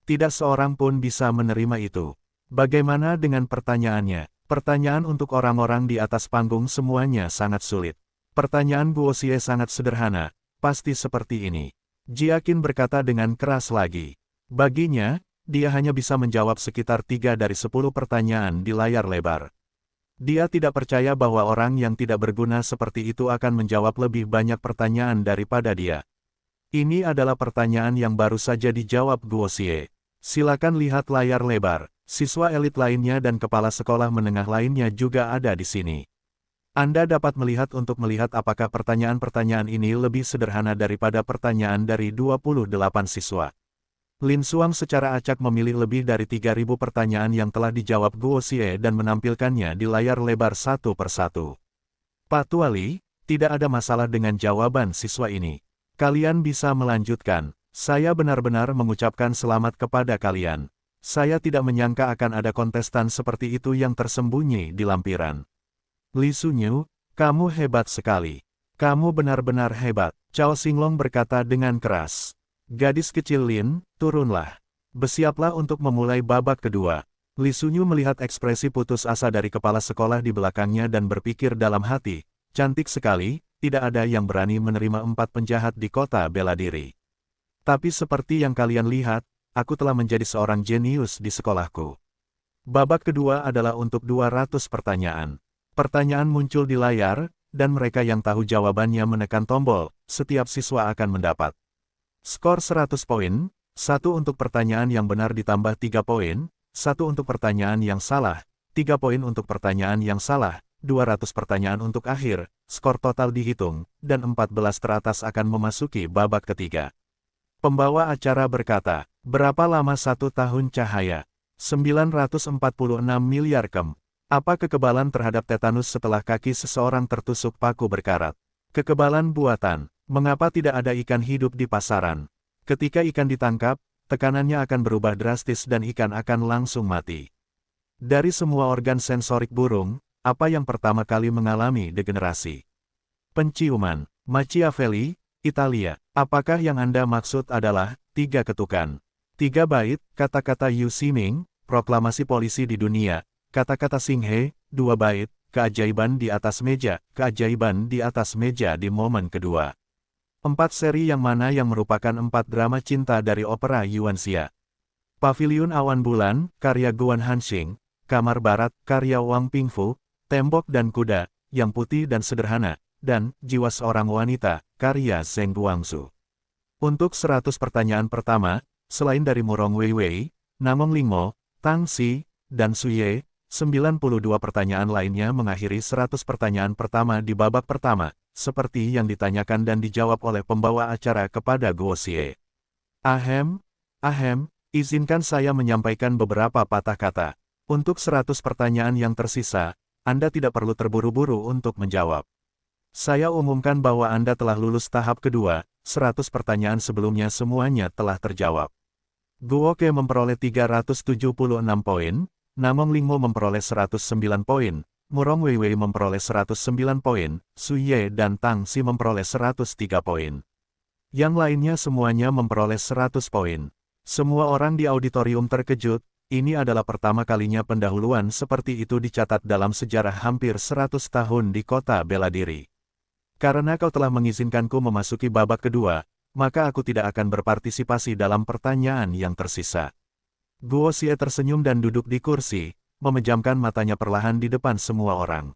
Tidak seorang pun bisa menerima itu. Bagaimana dengan pertanyaannya? Pertanyaan untuk orang-orang di atas panggung semuanya sangat sulit. Pertanyaan Guoxie sangat sederhana, pasti seperti ini. Jiakin berkata dengan keras lagi. Baginya, dia hanya bisa menjawab sekitar 3 dari 10 pertanyaan di layar lebar. Dia tidak percaya bahwa orang yang tidak berguna seperti itu akan menjawab lebih banyak pertanyaan daripada dia. Ini adalah pertanyaan yang baru saja dijawab Guoxie. Silakan lihat layar lebar. Siswa elit lainnya dan kepala sekolah menengah lainnya juga ada di sini. Anda dapat melihat untuk melihat apakah pertanyaan-pertanyaan ini lebih sederhana daripada pertanyaan dari 28 siswa. Lin Xuang secara acak memilih lebih dari 3.000 pertanyaan yang telah dijawab Guoxie dan menampilkannya di layar lebar satu persatu. Pak Tuali, tidak ada masalah dengan jawaban siswa ini. Kalian bisa melanjutkan. Saya benar-benar mengucapkan selamat kepada kalian. Saya tidak menyangka akan ada kontestan seperti itu yang tersembunyi di lampiran. Li Sunyu, kamu hebat sekali. Kamu benar-benar hebat, Cao Xinglong berkata dengan keras. Gadis kecil Lin, turunlah. Bersiaplah untuk memulai babak kedua. Li Sunyu melihat ekspresi putus asa dari kepala sekolah di belakangnya dan berpikir dalam hati, cantik sekali, tidak ada yang berani menerima 4 penjahat di kota bela diri. Tapi seperti yang kalian lihat, aku telah menjadi seorang jenius di sekolahku. Babak kedua adalah untuk 200 pertanyaan. Pertanyaan muncul di layar, dan mereka yang tahu jawabannya menekan tombol, setiap siswa akan mendapat skor 100 poin, 1 untuk pertanyaan yang benar ditambah 3 poin, 1 untuk pertanyaan yang salah, 3 poin untuk pertanyaan yang salah, 200 pertanyaan untuk akhir, skor total dihitung, dan 14 teratas akan memasuki babak ketiga. Pembawa acara berkata, berapa lama 1 tahun cahaya? 946 miliar kem. Apa kekebalan terhadap tetanus setelah kaki seseorang tertusuk paku berkarat? Kekebalan buatan. Mengapa tidak ada ikan hidup di pasaran? Ketika ikan ditangkap, tekanannya akan berubah drastis dan ikan akan langsung mati. Dari semua organ sensorik burung, apa yang pertama kali mengalami degenerasi? Penciuman. Machiavelli, Italia. Apakah yang Anda maksud adalah 3 ketukan? 3 bait, kata-kata Yu Ximing, proklamasi polisi di dunia. Kata-kata Xinghe, 2 bait, keajaiban di atas meja di momen kedua. 4 seri yang mana yang merupakan 4 drama cinta dari opera Yuanxia. Paviliun Awan Bulan, karya Guan Hanxing, Kamar Barat, karya Wang Pingfu, Tembok dan Kuda, yang putih dan sederhana, dan Jiwa Seorang Wanita, karya Zheng Guangzu. Untuk 100 pertanyaan pertama, selain dari Murong Weiwei, Namong Lingmo, Tang Xi, dan Suye, 92 pertanyaan lainnya mengakhiri 100 pertanyaan pertama di babak pertama, seperti yang ditanyakan dan dijawab oleh pembawa acara kepada Guoxie. Ahem, izinkan saya menyampaikan beberapa patah kata. Untuk 100 pertanyaan yang tersisa, Anda tidak perlu terburu-buru untuk menjawab. Saya umumkan bahwa Anda telah lulus tahap kedua, 100 pertanyaan sebelumnya semuanya telah terjawab. Guoke memperoleh 376 poin, Namong Lingmo memperoleh 109 poin, Murong Weiwei memperoleh 109 poin, Suye dan Tang Xi memperoleh 103 poin. Yang lainnya semuanya memperoleh 100 poin. Semua orang di auditorium terkejut, ini adalah pertama kalinya pendahuluan seperti itu dicatat dalam sejarah hampir 100 tahun di kota bela diri. Karena kau telah mengizinkanku memasuki babak kedua, maka aku tidak akan berpartisipasi dalam pertanyaan yang tersisa. Guoxie tersenyum dan duduk di kursi, memejamkan matanya perlahan di depan semua orang.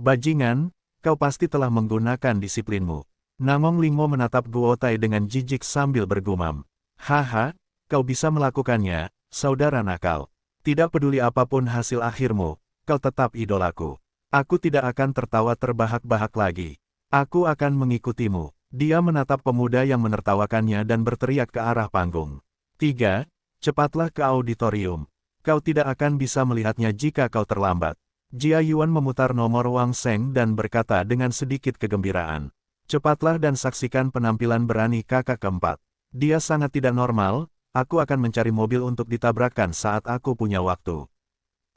Bajingan, kau pasti telah menggunakan disiplinmu. Namong Lingmo menatap Guotai dengan jijik sambil bergumam. Haha, kau bisa melakukannya, saudara nakal. Tidak peduli apapun hasil akhirmu, kau tetap idolaku. Aku tidak akan tertawa terbahak-bahak lagi. Aku akan mengikutimu. Dia menatap pemuda yang menertawakannya dan berteriak ke arah panggung. 3. Cepatlah ke auditorium. Kau tidak akan bisa melihatnya jika kau terlambat. Jia Yuan memutar nomor Wang Sheng dan berkata dengan sedikit kegembiraan. Cepatlah dan saksikan penampilan berani kakak keempat. Dia sangat tidak normal, aku akan mencari mobil untuk ditabrakkan saat aku punya waktu.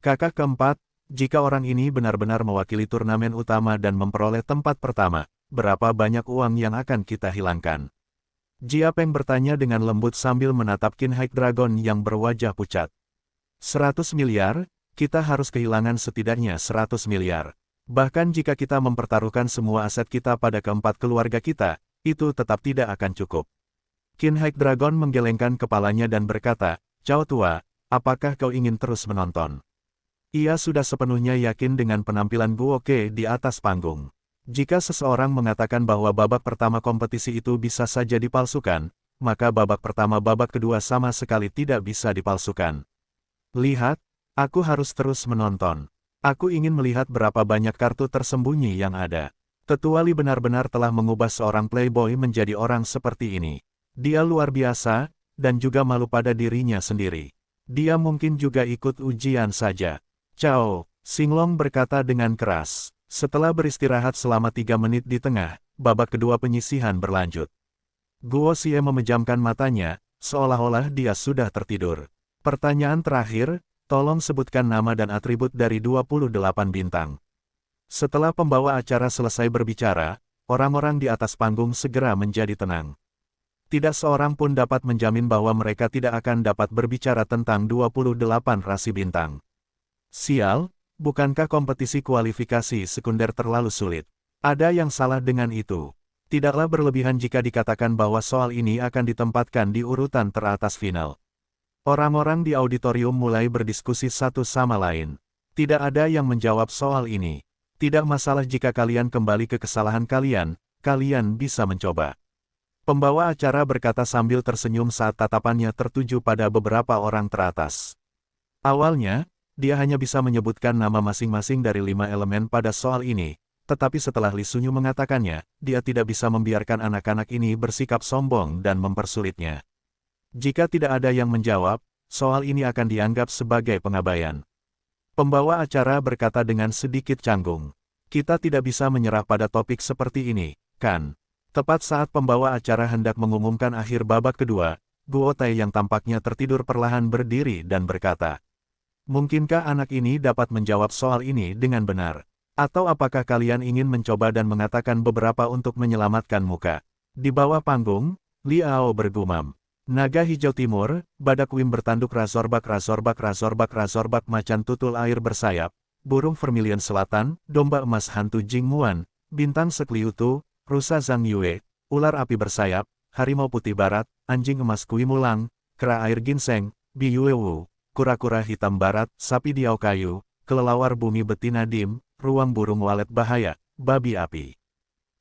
Kakak keempat, jika orang ini benar-benar mewakili turnamen utama dan memperoleh tempat pertama, berapa banyak uang yang akan kita hilangkan? Jia Peng bertanya dengan lembut sambil menatap Qin High Dragon yang berwajah pucat. 100 miliar, kita harus kehilangan setidaknya 100 miliar. Bahkan jika kita mempertaruhkan semua aset kita pada keempat keluarga kita, itu tetap tidak akan cukup. Qin High Dragon menggelengkan kepalanya dan berkata, Cao Tua, apakah kau ingin terus menonton? Ia sudah sepenuhnya yakin dengan penampilan Guo Ke di atas panggung. Jika seseorang mengatakan bahwa babak pertama kompetisi itu bisa saja dipalsukan, maka babak pertama babak kedua sama sekali tidak bisa dipalsukan. Lihat, aku harus terus menonton. Aku ingin melihat berapa banyak kartu tersembunyi yang ada. Tetua Li benar-benar telah mengubah seorang playboy menjadi orang seperti ini. Dia luar biasa, dan juga malu pada dirinya sendiri. Dia mungkin juga ikut ujian saja. Cao, Xinglong berkata dengan keras. Setelah beristirahat selama 3 menit di tengah, babak kedua penyisihan berlanjut. Guo Xie memejamkan matanya, seolah-olah dia sudah tertidur. Pertanyaan terakhir, tolong sebutkan nama dan atribut dari 28 bintang. Setelah pembawa acara selesai berbicara, orang-orang di atas panggung segera menjadi tenang. Tidak seorang pun dapat menjamin bahwa mereka tidak akan dapat berbicara tentang 28 rasi bintang. Sial, bukankah kompetisi kualifikasi sekunder terlalu sulit? Ada yang salah dengan itu. Tidaklah berlebihan jika dikatakan bahwa soal ini akan ditempatkan di urutan teratas final. Orang-orang di auditorium mulai berdiskusi satu sama lain. Tidak ada yang menjawab soal ini. Tidak masalah jika kalian kembali ke kesalahan kalian, kalian bisa mencoba. Pembawa acara berkata sambil tersenyum saat tatapannya tertuju pada beberapa orang teratas. Awalnya, dia hanya bisa menyebutkan nama masing-masing dari 5 elemen pada soal ini, tetapi setelah Li Sunyu mengatakannya, dia tidak bisa membiarkan anak-anak ini bersikap sombong dan mempersulitnya. Jika tidak ada yang menjawab, soal ini akan dianggap sebagai pengabaian. Pembawa acara berkata dengan sedikit canggung, kita tidak bisa menyerah pada topik seperti ini, kan? Tepat saat pembawa acara hendak mengumumkan akhir babak kedua, Guo Tai yang tampaknya tertidur perlahan berdiri dan berkata, mungkinkah anak ini dapat menjawab soal ini dengan benar? Atau apakah kalian ingin mencoba dan mengatakan beberapa untuk menyelamatkan muka? Di bawah panggung, Liao bergumam. Naga hijau timur, badak Wim bertanduk razorbak razorbak razorbak razorbak macan tutul air bersayap, burung vermilion selatan, domba emas hantu Jing Muan, bintang sekliutu, rusa Zhang Yue, ular api bersayap, harimau putih barat, anjing emas Kui Mulang, kera air ginseng, Bi Yue Wu, kura-kura hitam barat, sapi diau kayu, kelelawar bumi betina dim, ruang burung walet bahaya, babi api.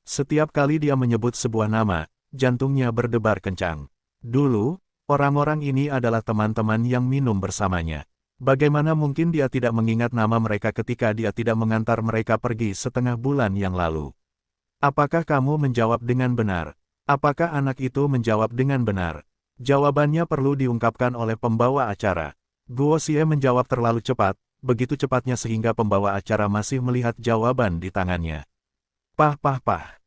Setiap kali dia menyebut sebuah nama, jantungnya berdebar kencang. Dulu, orang-orang ini adalah teman-teman yang minum bersamanya. Bagaimana mungkin dia tidak mengingat nama mereka ketika dia tidak mengantar mereka pergi setengah bulan yang lalu? Apakah kamu menjawab dengan benar? Apakah anak itu menjawab dengan benar? Jawabannya perlu diungkapkan oleh pembawa acara. Guo Xie menjawab terlalu cepat, begitu cepatnya sehingga pembawa acara masih melihat jawaban di tangannya. Pah,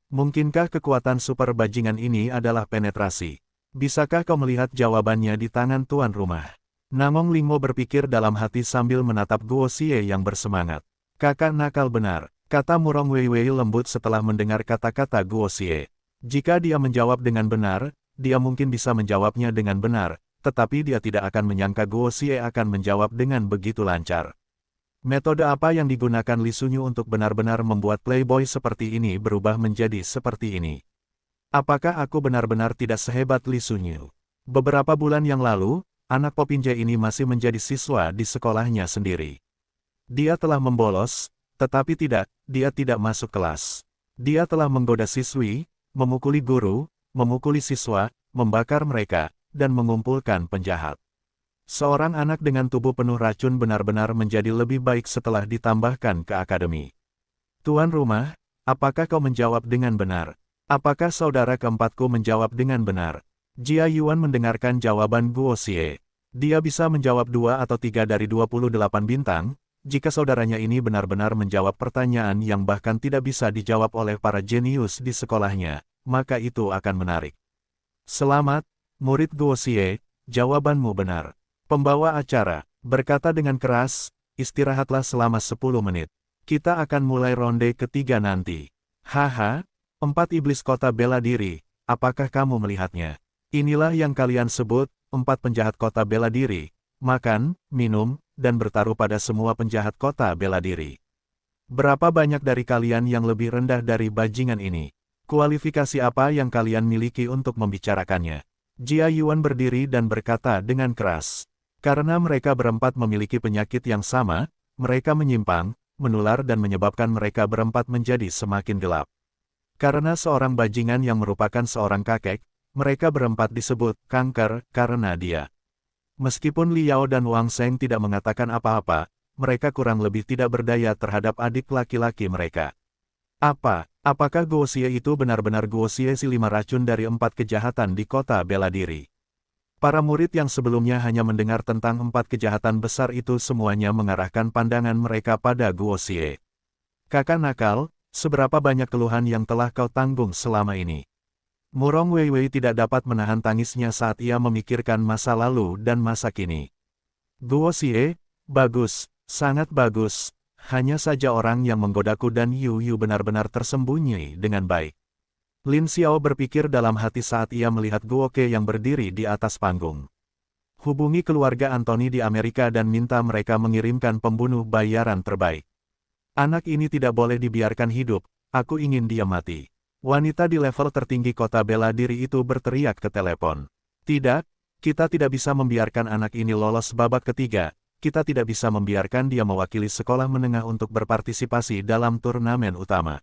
mungkinkah kekuatan super bajingan ini adalah penetrasi? Bisakah kau melihat jawabannya di tangan tuan rumah? Namong Lingmo berpikir dalam hati sambil menatap Guo Xie yang bersemangat. Kakak nakal benar, kata Murong Weiwei lembut setelah mendengar kata-kata Guo Xie. Jika dia menjawab dengan benar, dia mungkin bisa menjawabnya dengan benar, tetapi dia tidak akan menyangka Guo Xie akan menjawab dengan begitu lancar. Metode apa yang digunakan Li Sunyu untuk benar-benar membuat playboy seperti ini berubah menjadi seperti ini? Apakah aku benar-benar tidak sehebat Li Sunyu? Beberapa bulan yang lalu, anak Popinjay ini masih menjadi siswa di sekolahnya sendiri. Dia telah membolos, tetapi dia tidak masuk kelas. Dia telah menggoda siswi, memukuli guru, memukuli siswa, membakar mereka, dan mengumpulkan penjahat. Seorang anak dengan tubuh penuh racun benar-benar menjadi lebih baik setelah ditambahkan ke akademi. Tuan rumah, apakah kau menjawab dengan benar? Apakah saudara keempatku menjawab dengan benar? Jia Yuan mendengarkan jawaban Guo Xie. Dia bisa menjawab 2 atau 3 dari 28 bintang, jika saudaranya ini benar-benar menjawab pertanyaan yang bahkan tidak bisa dijawab oleh para jenius di sekolahnya, maka itu akan menarik. Selamat, murid Guo Xie, jawabanmu benar. Pembawa acara berkata dengan keras, istirahatlah selama 10 menit. Kita akan mulai ronde ketiga nanti. Haha, 4 iblis kota bela diri, apakah kamu melihatnya? Inilah yang kalian sebut, 4 penjahat kota bela diri. Makan, minum, dan bertaruh pada semua penjahat kota bela diri. Berapa banyak dari kalian yang lebih rendah dari bajingan ini? Kualifikasi apa yang kalian miliki untuk membicarakannya? Jia Yuan berdiri dan berkata dengan keras. Karena mereka berempat memiliki penyakit yang sama, mereka menyimpang, menular dan menyebabkan mereka berempat menjadi semakin gelap. Karena seorang bajingan yang merupakan seorang kakek, mereka berempat disebut kanker karena dia. Meskipun Liao dan Wang Sheng tidak mengatakan apa-apa, mereka kurang lebih tidak berdaya terhadap adik laki-laki mereka. Apakah Guo Xie itu benar-benar Guo Xie si 5 racun dari 4 kejahatan di kota bela diri? Para murid yang sebelumnya hanya mendengar tentang 4 kejahatan besar itu semuanya mengarahkan pandangan mereka pada Guo Xie. Kakak nakal, seberapa banyak keluhan yang telah kau tanggung selama ini? Murong Weiwei tidak dapat menahan tangisnya saat ia memikirkan masa lalu dan masa kini. Guo Xie, bagus, sangat bagus, hanya saja orang yang menggodaku dan Yu Yu benar-benar tersembunyi dengan baik. Lin Xiao berpikir dalam hati saat ia melihat Guo Ke yang berdiri di atas panggung. Hubungi keluarga Anthony di Amerika dan minta mereka mengirimkan pembunuh bayaran terbaik. Anak ini tidak boleh dibiarkan hidup, aku ingin dia mati. Wanita di level tertinggi kota bela diri itu berteriak ke telepon. Tidak, kita tidak bisa membiarkan anak ini lolos babak ketiga, kita tidak bisa membiarkan dia mewakili sekolah menengah untuk berpartisipasi dalam turnamen utama.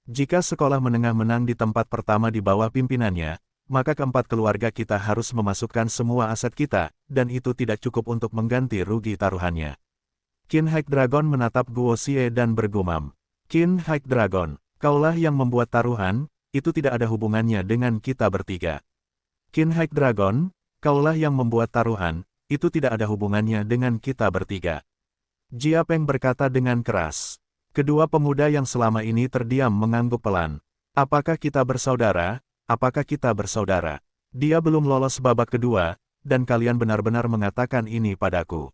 Jika sekolah menengah menang di tempat pertama di bawah pimpinannya, maka keempat keluarga kita harus memasukkan semua aset kita, dan itu tidak cukup untuk mengganti rugi taruhannya. Qin High Dragon menatap Guo Xie dan bergumam. Qin High Dragon, kaulah yang membuat taruhan, itu tidak ada hubungannya dengan kita bertiga. Qin High Dragon, kaulah yang membuat taruhan, itu tidak ada hubungannya dengan kita bertiga. Jia Peng berkata dengan keras. Kedua pemuda yang selama ini terdiam mengangguk pelan. Apakah kita bersaudara? Apakah kita bersaudara? Dia belum lolos babak kedua, dan kalian benar-benar mengatakan ini padaku.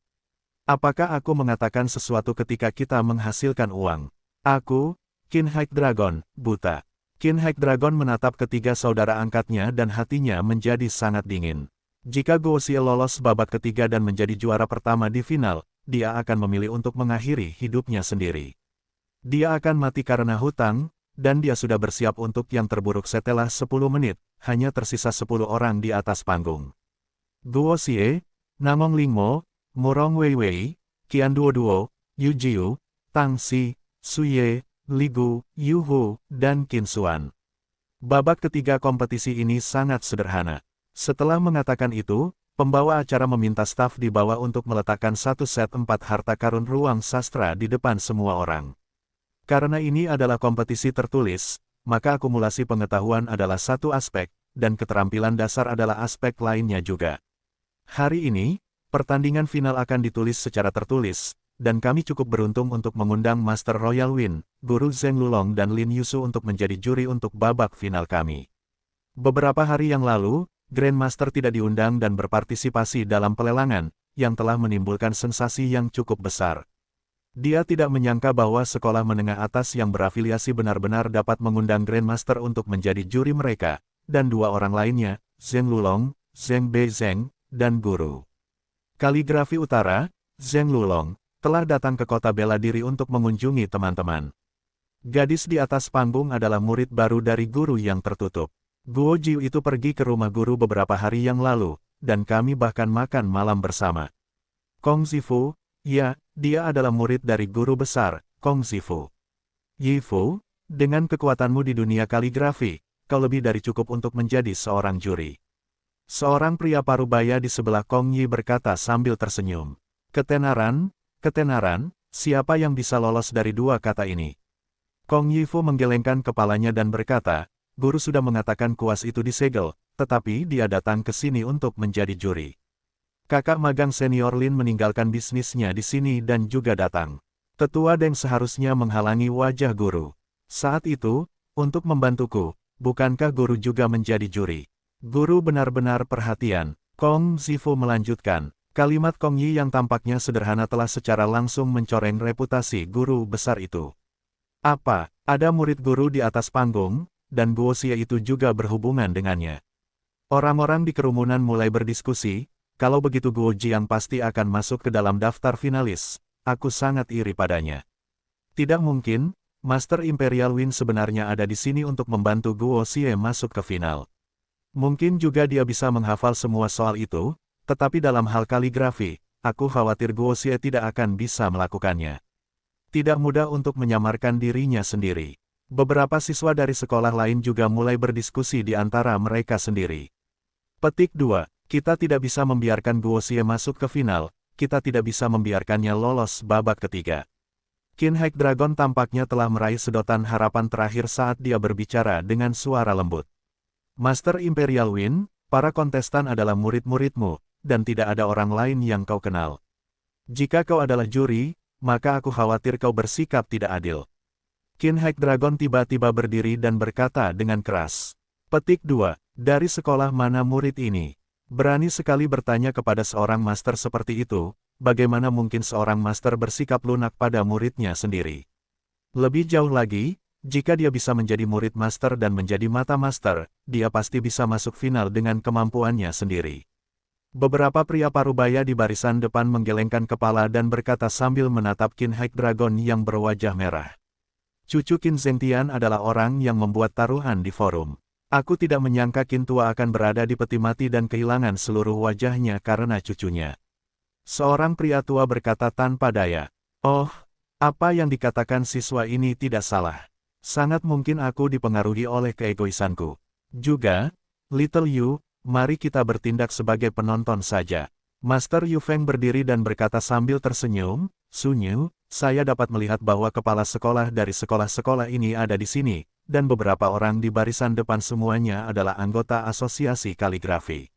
Apakah aku mengatakan sesuatu ketika kita menghasilkan uang? Aku, Qin High Dragon, buta. Qin High Dragon menatap ketiga saudara angkatnya dan hatinya menjadi sangat dingin. Jika Guo Xie lolos babak ketiga dan menjadi juara pertama di final, dia akan memilih untuk mengakhiri hidupnya sendiri. Dia akan mati karena hutang, dan dia sudah bersiap untuk yang terburuk setelah 10 menit, hanya tersisa 10 orang di atas panggung. Guo Xie, Namong Lingmo, Murong Weiwei, Qian Duoduo, Yu Jiu, Tang Xi, Suye, Li Gu, Yu Hu, dan Qin Xuan. Babak ketiga kompetisi ini sangat sederhana. Setelah mengatakan itu, pembawa acara meminta staf di bawah untuk meletakkan satu set 4 harta karun ruang sastra di depan semua orang. Karena ini adalah kompetisi tertulis, maka akumulasi pengetahuan adalah satu aspek, dan keterampilan dasar adalah aspek lainnya juga. Hari ini, pertandingan final akan ditulis secara tertulis, dan kami cukup beruntung untuk mengundang Master Royal Win, Guru Zheng Lulong dan Lin Yusu untuk menjadi juri untuk babak final kami. Beberapa hari yang lalu, Grandmaster tidak diundang dan berpartisipasi dalam pelelangan, yang telah menimbulkan sensasi yang cukup besar. Dia tidak menyangka bahwa sekolah menengah atas yang berafiliasi benar-benar dapat mengundang Grandmaster untuk menjadi juri mereka, dan dua orang lainnya, Zheng Lulong, Zheng Beizheng, dan Guru Kaligrafi Utara, Zheng Lulong, telah datang ke kota bela diri untuk mengunjungi teman-teman. Gadis di atas panggung adalah murid baru dari guru yang tertutup. Guo Jiu itu pergi ke rumah guru beberapa hari yang lalu, dan kami bahkan makan malam bersama. Kong Zifu, ya, dia adalah murid dari guru besar, Kong Zifu. Yi Fu, dengan kekuatanmu di dunia kaligrafi, kau lebih dari cukup untuk menjadi seorang juri. Seorang pria parubaya di sebelah Kong Yi berkata sambil tersenyum. Ketenaran, ketenaran, siapa yang bisa lolos dari dua kata ini? Kong Yifu menggelengkan kepalanya dan berkata, guru sudah mengatakan kuas itu disegel, tetapi dia datang ke sini untuk menjadi juri. Kakak magang senior Lin meninggalkan bisnisnya di sini dan juga datang. Tetua Deng seharusnya menghalangi wajah guru. Saat itu, untuk membantuku, bukankah guru juga menjadi juri? Guru benar-benar perhatian. Kong Zifu melanjutkan. Kalimat Kong Yi yang tampaknya sederhana telah secara langsung mencoreng reputasi guru besar itu. Apa, ada murid guru di atas panggung, dan Guo Xie itu juga berhubungan dengannya. Orang-orang di kerumunan mulai berdiskusi, kalau begitu Guo Jiang pasti akan masuk ke dalam daftar finalis. Aku sangat iri padanya. Tidak mungkin, Master Imperial Win sebenarnya ada di sini untuk membantu Guo Xie masuk ke final. Mungkin juga dia bisa menghafal semua soal itu, tetapi dalam hal kaligrafi, aku khawatir Guo Xie tidak akan bisa melakukannya. Tidak mudah untuk menyamarkan dirinya sendiri. Beberapa siswa dari sekolah lain juga mulai berdiskusi di antara mereka sendiri. Petik 2. Kita tidak bisa membiarkan Guo Xie masuk ke final, kita tidak bisa membiarkannya lolos babak ketiga. Qin Hek Dragon tampaknya telah meraih sedotan harapan terakhir saat dia berbicara dengan suara lembut. Master Imperial Win, para kontestan adalah murid-muridmu, dan tidak ada orang lain yang kau kenal. Jika kau adalah juri, maka aku khawatir kau bersikap tidak adil. Qin Hek Dragon tiba-tiba berdiri dan berkata dengan keras. Petik 2. Dari sekolah mana murid ini? Berani sekali bertanya kepada seorang master seperti itu, bagaimana mungkin seorang master bersikap lunak pada muridnya sendiri? Lebih jauh lagi, jika dia bisa menjadi murid master dan menjadi mata master, dia pasti bisa masuk final dengan kemampuannya sendiri. Beberapa pria parubaya di barisan depan menggelengkan kepala dan berkata sambil menatap Qin Hek Dragon yang berwajah merah. Cucu Qin Zhengtian adalah orang yang membuat taruhan di forum. Aku tidak menyangka Qin Tua akan berada di peti mati dan kehilangan seluruh wajahnya karena cucunya. Seorang pria tua berkata tanpa daya. Oh, apa yang dikatakan siswa ini tidak salah. Sangat mungkin aku dipengaruhi oleh keegoisanku. Juga, Little Yu, mari kita bertindak sebagai penonton saja. Master Yu Feng berdiri dan berkata sambil tersenyum, Sun Yu, saya dapat melihat bahwa kepala sekolah dari sekolah-sekolah ini ada di sini, dan beberapa orang di barisan depan semuanya adalah anggota asosiasi kaligrafi.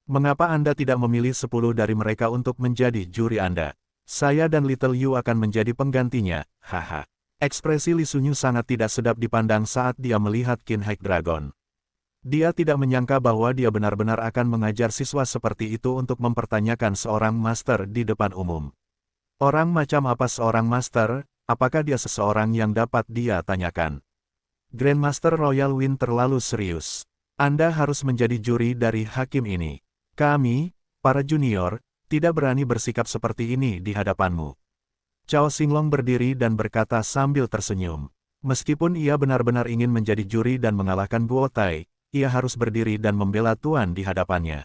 Mengapa Anda tidak memilih 10 dari mereka untuk menjadi juri Anda? Saya dan Little Yu akan menjadi penggantinya, haha. Ekspresi Li Sunyu sangat tidak sedap dipandang saat dia melihat Qin Hek Dragon. Dia tidak menyangka bahwa dia benar-benar akan mengajar siswa seperti itu untuk mempertanyakan seorang master di depan umum. Orang macam apa seorang master, apakah dia seseorang yang dapat dia tanyakan? Grandmaster Royal Win terlalu serius. Anda harus menjadi juri dari hakim ini. Kami, para junior, tidak berani bersikap seperti ini di hadapanmu. Cao Xinglong berdiri dan berkata sambil tersenyum. Meskipun ia benar-benar ingin menjadi juri dan mengalahkan Guo Tai, ia harus berdiri dan membela Tuan di hadapannya.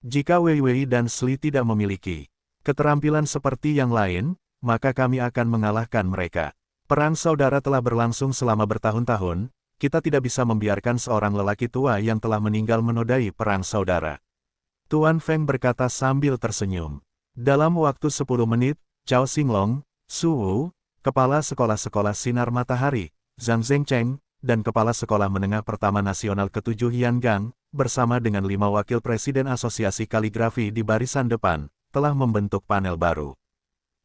Jika Wei Wei dan Sli tidak memiliki keterampilan seperti yang lain, maka kami akan mengalahkan mereka. Perang saudara telah berlangsung selama bertahun-tahun, kita tidak bisa membiarkan seorang lelaki tua yang telah meninggal menodai perang saudara. Tuan Feng berkata sambil tersenyum. Dalam waktu 10 menit, Cao Xinglong, Su Wu, Kepala Sekolah-Sekolah Sinar Matahari, Zhang Zhengcheng, dan Kepala Sekolah Menengah Pertama Nasional ke-7 Yan Gang, bersama dengan 5 wakil presiden Asosiasi Kaligrafi di barisan depan, telah membentuk panel baru.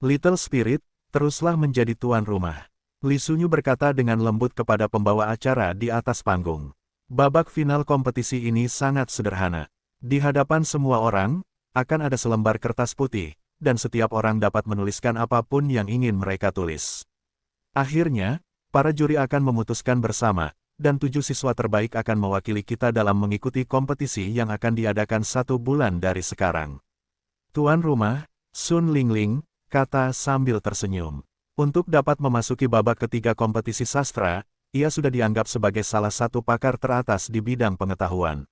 Little Spirit, teruslah menjadi tuan rumah. Li Sunyu berkata dengan lembut kepada pembawa acara di atas panggung. Babak final kompetisi ini sangat sederhana. Di hadapan semua orang, akan ada selembar kertas putih, dan setiap orang dapat menuliskan apapun yang ingin mereka tulis. Akhirnya, para juri akan memutuskan bersama, dan 7 siswa terbaik akan mewakili kita dalam mengikuti kompetisi yang akan diadakan 1 bulan dari sekarang. Tuan rumah, Sun Lingling, kata sambil tersenyum. Untuk dapat memasuki babak ketiga kompetisi sastra, ia sudah dianggap sebagai salah satu pakar teratas di bidang pengetahuan.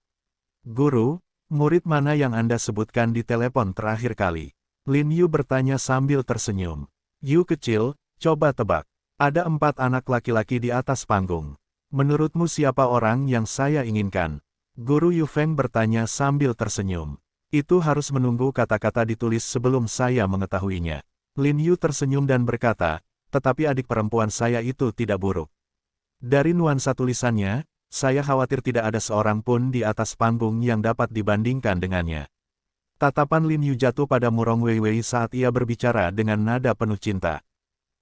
Guru, murid mana yang Anda sebutkan di telepon terakhir kali? Lin Yu bertanya sambil tersenyum. Yu kecil, coba tebak. Ada 4 anak laki-laki di atas panggung. Menurutmu siapa orang yang saya inginkan? Guru Yu Feng bertanya sambil tersenyum. Itu harus menunggu kata-kata ditulis sebelum saya mengetahuinya. Lin Yu tersenyum dan berkata, tetapi adik perempuan saya itu tidak buruk. Dari nuansa tulisannya, saya khawatir tidak ada seorang pun di atas panggung yang dapat dibandingkan dengannya. Tatapan Lin Yu jatuh pada Murong Weiwei saat ia berbicara dengan nada penuh cinta.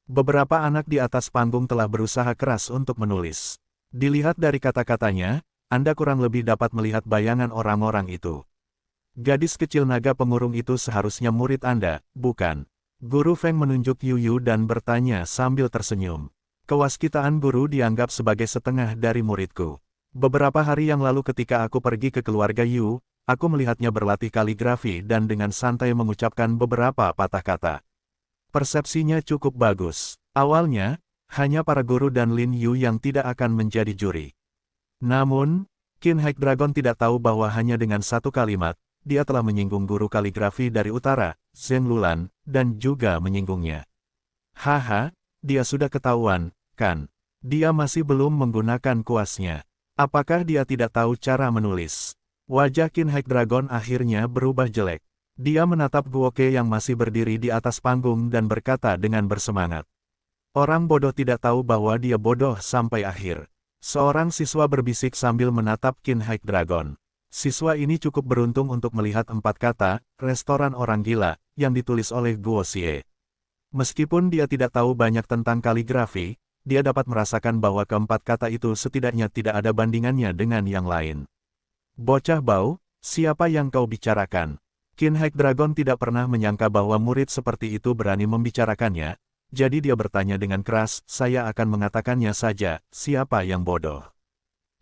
Beberapa anak di atas panggung telah berusaha keras untuk menulis. Dilihat dari kata-katanya, Anda kurang lebih dapat melihat bayangan orang-orang itu. Gadis kecil naga pengurung itu seharusnya murid Anda, bukan? Guru Feng menunjuk Yu Yu dan bertanya sambil tersenyum. Kewaskitaan guru dianggap sebagai setengah dari muridku. Beberapa hari yang lalu ketika aku pergi ke keluarga Yu, aku melihatnya berlatih kaligrafi dan dengan santai mengucapkan beberapa patah kata. Persepsinya cukup bagus. Awalnya, hanya para guru dan Lin Yu yang tidak akan menjadi juri. Namun, Qin Hike Dragon tidak tahu bahwa hanya dengan satu kalimat, dia telah menyinggung guru kaligrafi dari utara, Zheng Lulan, dan juga menyinggungnya. Haha, dia sudah ketahuan, kan? Dia masih belum menggunakan kuasnya. Apakah dia tidak tahu cara menulis? Wajah Qin Hike Dragon akhirnya berubah jelek. Dia menatap Guoke yang masih berdiri di atas panggung dan berkata dengan bersemangat. Orang bodoh tidak tahu bahwa dia bodoh sampai akhir. Seorang siswa berbisik sambil menatap Qin Hike Dragon. Siswa ini cukup beruntung untuk melihat 4 kata, restoran orang gila, yang ditulis oleh Guo Xie. Meskipun dia tidak tahu banyak tentang kaligrafi, dia dapat merasakan bahwa keempat kata itu setidaknya tidak ada bandingannya dengan yang lain. Bocah bau, siapa yang kau bicarakan? Qin Hike Dragon tidak pernah menyangka bahwa murid seperti itu berani membicarakannya, jadi dia bertanya dengan keras, saya akan mengatakannya saja, siapa yang bodoh?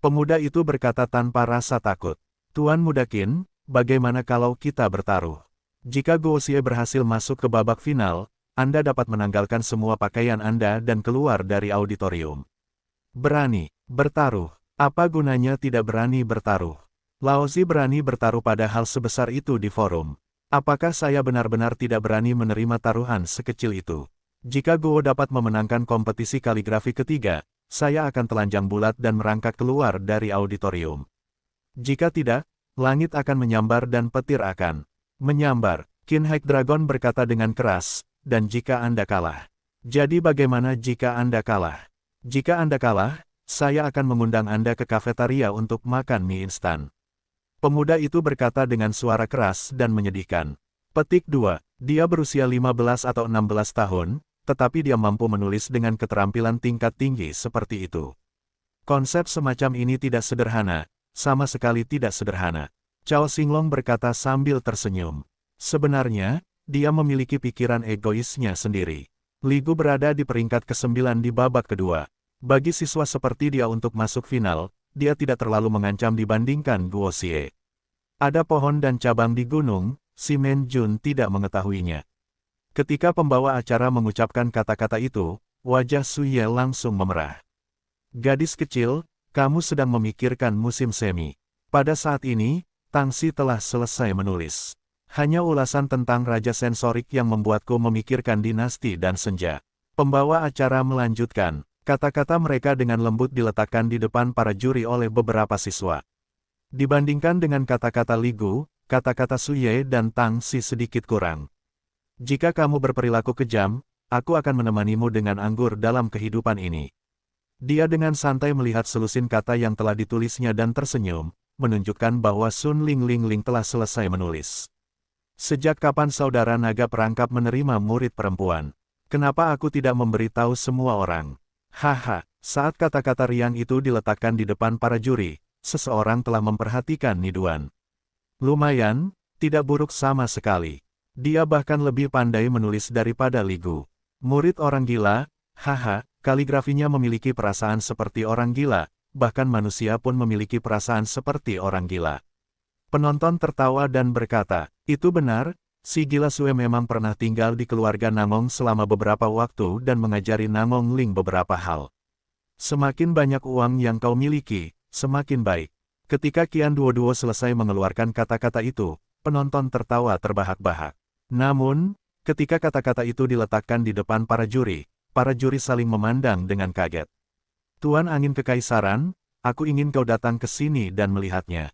Pemuda itu berkata tanpa rasa takut. Tuan Muda Qin, bagaimana kalau kita bertaruh? Jika Guo Xie berhasil masuk ke babak final, Anda dapat menanggalkan semua pakaian Anda dan keluar dari auditorium. Berani bertaruh. Apa gunanya tidak berani bertaruh? Laozi berani bertaruh pada hal sebesar itu di forum. Apakah saya benar-benar tidak berani menerima taruhan sekecil itu? Jika Guo dapat memenangkan kompetisi kaligrafi ketiga, saya akan telanjang bulat dan merangkak keluar dari auditorium. Jika tidak, langit akan menyambar dan petir akan menyambar. Qin Hike Dragon berkata dengan keras, dan jika Anda kalah. Jadi bagaimana jika Anda kalah? Jika Anda kalah, saya akan mengundang Anda ke kafetaria untuk makan mie instan. Pemuda itu berkata dengan suara keras dan menyedihkan. Petik 2. Dia berusia 15 atau 16 tahun, tetapi dia mampu menulis dengan keterampilan tingkat tinggi seperti itu. Konsep semacam ini tidak sederhana, sama sekali tidak sederhana. Cao Xinglong berkata sambil tersenyum. Sebenarnya, dia memiliki pikiran egoisnya sendiri. Li Gu berada di peringkat ke-9 di babak kedua. Bagi siswa seperti dia untuk masuk final, dia tidak terlalu mengancam dibandingkan Guo Xie. Ada pohon dan cabang di gunung, si Men Jun tidak mengetahuinya. Ketika pembawa acara mengucapkan kata-kata itu, wajah Su Ye langsung memerah. Gadis kecil, kamu sedang memikirkan musim semi. Pada saat ini, Tang Xi telah selesai menulis. Hanya ulasan tentang Raja Sensorik yang membuatku memikirkan dinasti dan senja. Pembawa acara melanjutkan. Kata-kata mereka dengan lembut diletakkan di depan para juri oleh beberapa siswa. Dibandingkan dengan kata-kata Li Gu, kata-kata Su Ye dan Tang Xi sedikit kurang. Jika kamu berperilaku kejam, aku akan menemanimu dengan anggur dalam kehidupan ini. Dia dengan santai melihat selusin kata yang telah ditulisnya dan tersenyum, menunjukkan bahwa Sun Ling Ling Ling telah selesai menulis. Sejak kapan saudara naga perangkap menerima murid perempuan? Kenapa aku tidak memberitahu semua orang? Haha, saat kata-kata riang itu diletakkan di depan para juri, seseorang telah memperhatikan Niduan. Lumayan, tidak buruk sama sekali. Dia bahkan lebih pandai menulis daripada Li Gu. Murid orang gila, haha, kaligrafinya memiliki perasaan seperti orang gila, bahkan manusia pun memiliki perasaan seperti orang gila. Penonton tertawa dan berkata, itu benar, si gila Sue memang pernah tinggal di keluarga Nangong selama beberapa waktu dan mengajari Nangong Ling beberapa hal. Semakin banyak uang yang kau miliki, semakin baik. Ketika Qian Duo selesai mengeluarkan kata-kata itu, penonton tertawa terbahak-bahak. Namun, ketika kata-kata itu diletakkan di depan para juri saling memandang dengan kaget. Tuan Angin Kekaisaran, aku ingin kau datang ke sini dan melihatnya.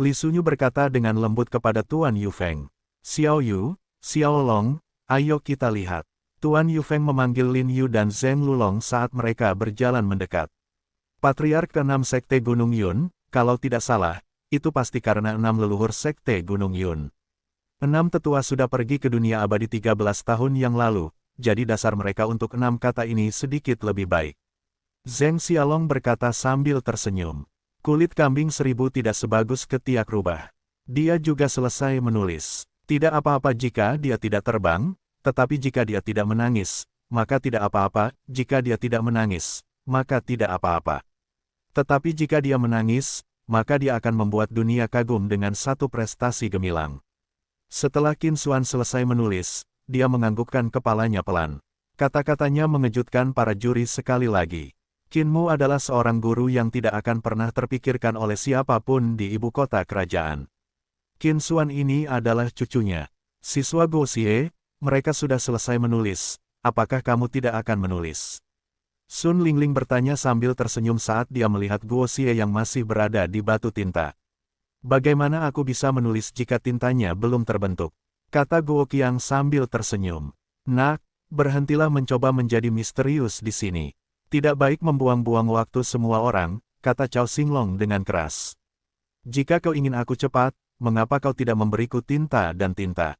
Li Sunyu berkata dengan lembut kepada Tuan Yufeng. Xiao Yu, Xiao Long, ayo kita lihat. Tuan Yufeng memanggil Lin Yu dan Zheng Lulong saat mereka berjalan mendekat. Patriark ke-6 Sekte Gunung Yun, kalau tidak salah, itu pasti karena 6 leluhur Sekte Gunung Yun. 6 tetua sudah pergi ke dunia abadi 13 tahun yang lalu, jadi dasar mereka untuk 6 kata ini sedikit lebih baik. Zheng Xiaolong berkata sambil tersenyum. Kulit kambing 1000 tidak sebagus ketiak rubah. Dia juga selesai menulis. Tidak apa-apa jika dia tidak terbang, tetapi jika dia tidak menangis, maka tidak apa-apa, jika dia tidak menangis, maka tidak apa-apa. Tetapi jika dia menangis, maka dia akan membuat dunia kagum dengan satu prestasi gemilang. Setelah Qin Xuan selesai menulis, dia menganggukkan kepalanya pelan. Kata-katanya mengejutkan para juri sekali lagi. Qinmu adalah seorang guru yang tidak akan pernah terpikirkan oleh siapapun di ibu kota kerajaan. Qin Xuan ini adalah cucunya. Siswa Guo Xie, mereka sudah selesai menulis, apakah kamu tidak akan menulis? Sun Lingling bertanya sambil tersenyum saat dia melihat Guo Xie yang masih berada di batu tinta. Bagaimana aku bisa menulis jika tintanya belum terbentuk? Kata Guo Qiang sambil tersenyum. Nak, berhentilah mencoba menjadi misterius di sini. Tidak baik membuang-buang waktu semua orang, kata Cao Xinglong dengan keras. Jika kau ingin aku cepat, mengapa kau tidak memberiku tinta dan tinta?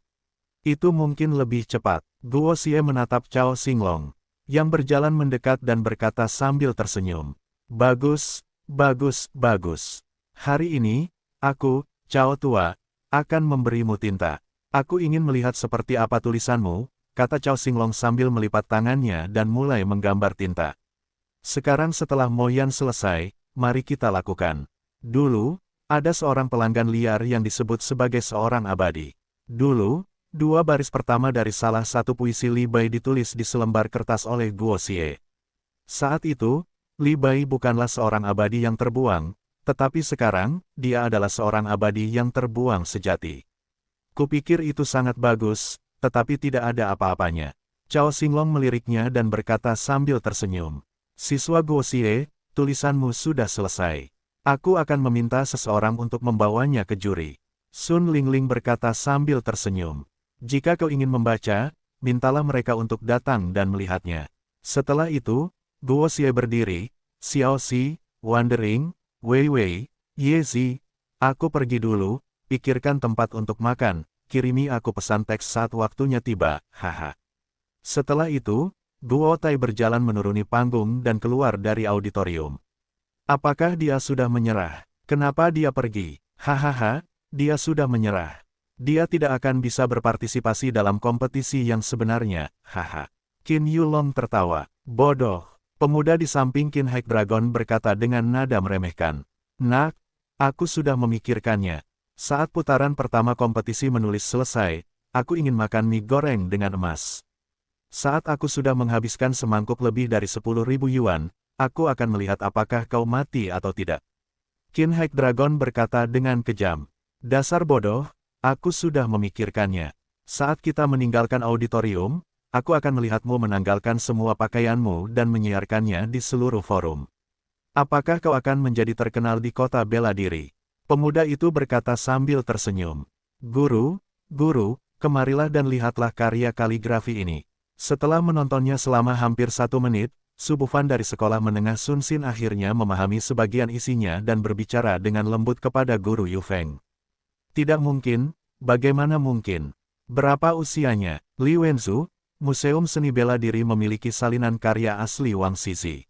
Itu mungkin lebih cepat. Guo Xie menatap Cao Xinglong, yang berjalan mendekat dan berkata sambil tersenyum. Bagus, bagus, bagus. Hari ini, aku, Cao Tua, akan memberimu tinta. Aku ingin melihat seperti apa tulisanmu, kata Cao Xinglong sambil melipat tangannya dan mulai menggambar tinta. Sekarang setelah Moyan selesai, mari kita lakukan. Dulu, ada seorang pelanggan liar yang disebut sebagai seorang abadi. Dulu, 2 baris pertama dari salah satu puisi Li Bai ditulis di selembar kertas oleh Guo Xie. Saat itu, Li Bai bukanlah seorang abadi yang terbuang, tetapi sekarang, dia adalah seorang abadi yang terbuang sejati. Kupikir itu sangat bagus, tetapi tidak ada apa-apanya. Cao Xinglong meliriknya dan berkata sambil tersenyum. Siswa Guo Xie, tulisanmu sudah selesai. Aku akan meminta seseorang untuk membawanya ke juri. Sun Lingling berkata sambil tersenyum. Jika kau ingin membaca, mintalah mereka untuk datang dan melihatnya. Setelah itu, Guo Xie berdiri, Xiao Xi, Wandering, Wei Wei, Ye Zi, aku pergi dulu, pikirkan tempat untuk makan, kirimi aku pesan teks saat waktunya tiba, haha. Setelah itu, Guo Tai berjalan menuruni panggung dan keluar dari auditorium. Apakah dia sudah menyerah? Kenapa dia pergi? Hahaha, dia sudah menyerah. Dia tidak akan bisa berpartisipasi dalam kompetisi yang sebenarnya, haha. Qin Yulong tertawa. Bodoh. Pemuda di samping Qin Hek Dragon berkata dengan nada meremehkan. Nak, aku sudah memikirkannya. Saat putaran pertama kompetisi menulis selesai, aku ingin makan mie goreng dengan emas. Saat aku sudah menghabiskan semangkuk lebih dari 10.000 yuan, aku akan melihat apakah kau mati atau tidak. Qin Hek Dragon berkata dengan kejam. Dasar bodoh, aku sudah memikirkannya. Saat kita meninggalkan auditorium, aku akan melihatmu menanggalkan semua pakaianmu dan menyiarkannya di seluruh forum. Apakah kau akan menjadi terkenal di kota bela diri? Pemuda itu berkata sambil tersenyum. Guru, kemarilah dan lihatlah karya kaligrafi ini. Setelah menontonnya selama hampir 1 menit, Su Bufan dari sekolah menengah Sun Xin akhirnya memahami sebagian isinya dan berbicara dengan lembut kepada guru Yufeng. Tidak mungkin, bagaimana mungkin? Berapa usianya? Li Wenzu, Museum Seni Bela Diri memiliki salinan karya asli Wang Sisi.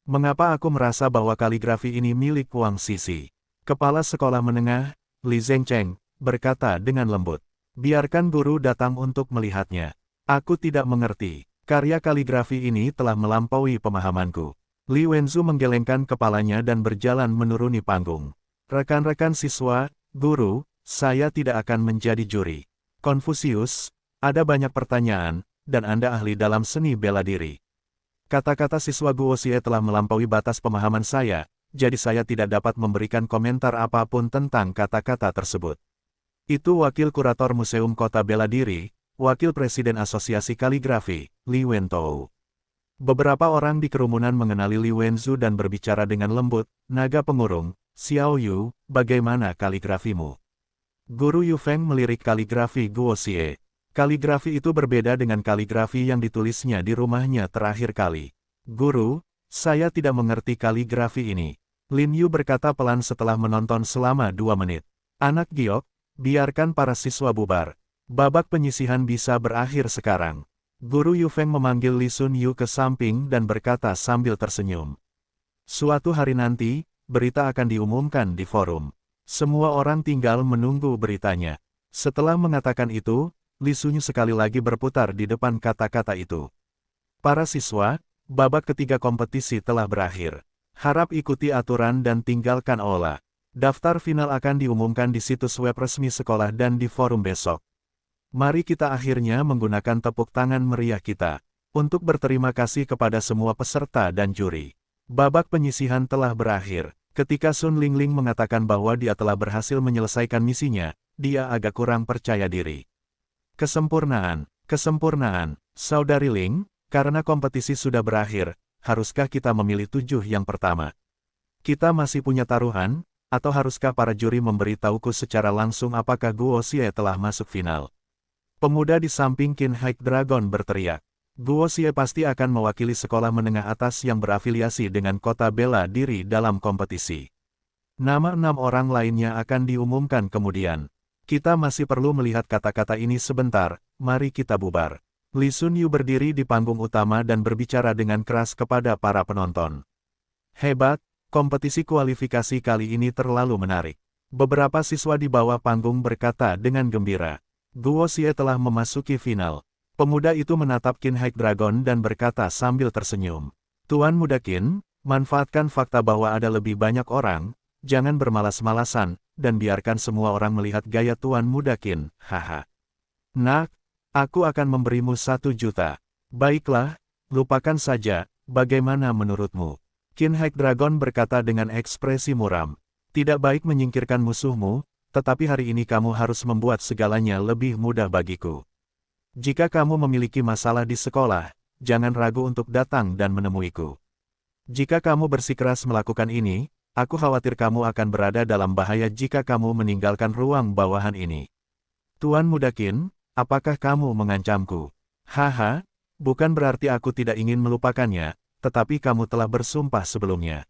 Mengapa aku merasa bahwa kaligrafi ini milik Wang Sisi? Kepala sekolah menengah, Li Zhengcheng, berkata dengan lembut. Biarkan guru datang untuk melihatnya. Aku tidak mengerti. Karya kaligrafi ini telah melampaui pemahamanku. Li Wenzu menggelengkan kepalanya dan berjalan menuruni panggung. Rekan-rekan siswa, guru, saya tidak akan menjadi juri. Konfusius, ada banyak pertanyaan, dan Anda ahli dalam seni bela diri. Kata-kata siswa Guo Xie telah melampaui batas pemahaman saya, jadi saya tidak dapat memberikan komentar apapun tentang kata-kata tersebut. Itu wakil kurator Museum Kota Bela Diri, Wakil Presiden Asosiasi Kaligrafi, Li Wentou. Beberapa orang di kerumunan mengenali Li Wenzu dan berbicara dengan lembut, naga pengurung, Xiao Yu, bagaimana kaligrafimu? Guru Yu Feng melirik kaligrafi Guo Xie. Kaligrafi itu berbeda dengan kaligrafi yang ditulisnya di rumahnya terakhir kali. Guru, saya tidak mengerti kaligrafi ini. Lin Yu berkata pelan setelah menonton selama 2 menit. Anak giok, biarkan para siswa bubar. Babak penyisihan bisa berakhir sekarang. Guru Yu Feng memanggil Li Sun Yu ke samping dan berkata sambil tersenyum. Suatu hari nanti, berita akan diumumkan di forum. Semua orang tinggal menunggu beritanya. Setelah mengatakan itu, Li Sun Yu sekali lagi berputar di depan kata-kata itu. Para siswa, babak ketiga kompetisi telah berakhir. Harap ikuti aturan dan tinggalkan aula. Daftar final akan diumumkan di situs web resmi sekolah dan di forum besok. Mari kita akhirnya menggunakan tepuk tangan meriah kita untuk berterima kasih kepada semua peserta dan juri. Babak penyisihan telah berakhir. Ketika Sun Lingling mengatakan bahwa dia telah berhasil menyelesaikan misinya, dia agak kurang percaya diri. Kesempurnaan, kesempurnaan, Saudari Ling, karena kompetisi sudah berakhir, haruskah kita memilih 7 yang pertama? Kita masih punya taruhan, atau haruskah para juri memberitahuku secara langsung apakah Guo Xie telah masuk final? Pemuda di samping Qin High Dragon berteriak. Guo Xie pasti akan mewakili sekolah menengah atas yang berafiliasi dengan kota bela diri dalam kompetisi. Nama 6 orang lainnya akan diumumkan kemudian. Kita masih perlu melihat kata-kata ini sebentar, mari kita bubar. Li Sun Yu berdiri di panggung utama dan berbicara dengan keras kepada para penonton. Hebat, kompetisi kualifikasi kali ini terlalu menarik. Beberapa siswa di bawah panggung berkata dengan gembira. Guo Xie telah memasuki final. Pemuda itu menatap Qin High Dragon dan berkata sambil tersenyum. Tuan Muda Qin, manfaatkan fakta bahwa ada lebih banyak orang, jangan bermalas-malasan, dan biarkan semua orang melihat gaya Tuan Muda Qin, haha. Nak, aku akan memberimu 1 juta. Baiklah, lupakan saja, bagaimana menurutmu? Qin High Dragon berkata dengan ekspresi muram. Tidak baik menyingkirkan musuhmu, tetapi hari ini kamu harus membuat segalanya lebih mudah bagiku. Jika kamu memiliki masalah di sekolah, jangan ragu untuk datang dan menemuiku. Jika kamu bersikeras melakukan ini, aku khawatir kamu akan berada dalam bahaya jika kamu meninggalkan ruang bawahan ini. Tuan Muda Qin, apakah kamu mengancamku? Haha, bukan berarti aku tidak ingin melupakannya, tetapi kamu telah bersumpah sebelumnya.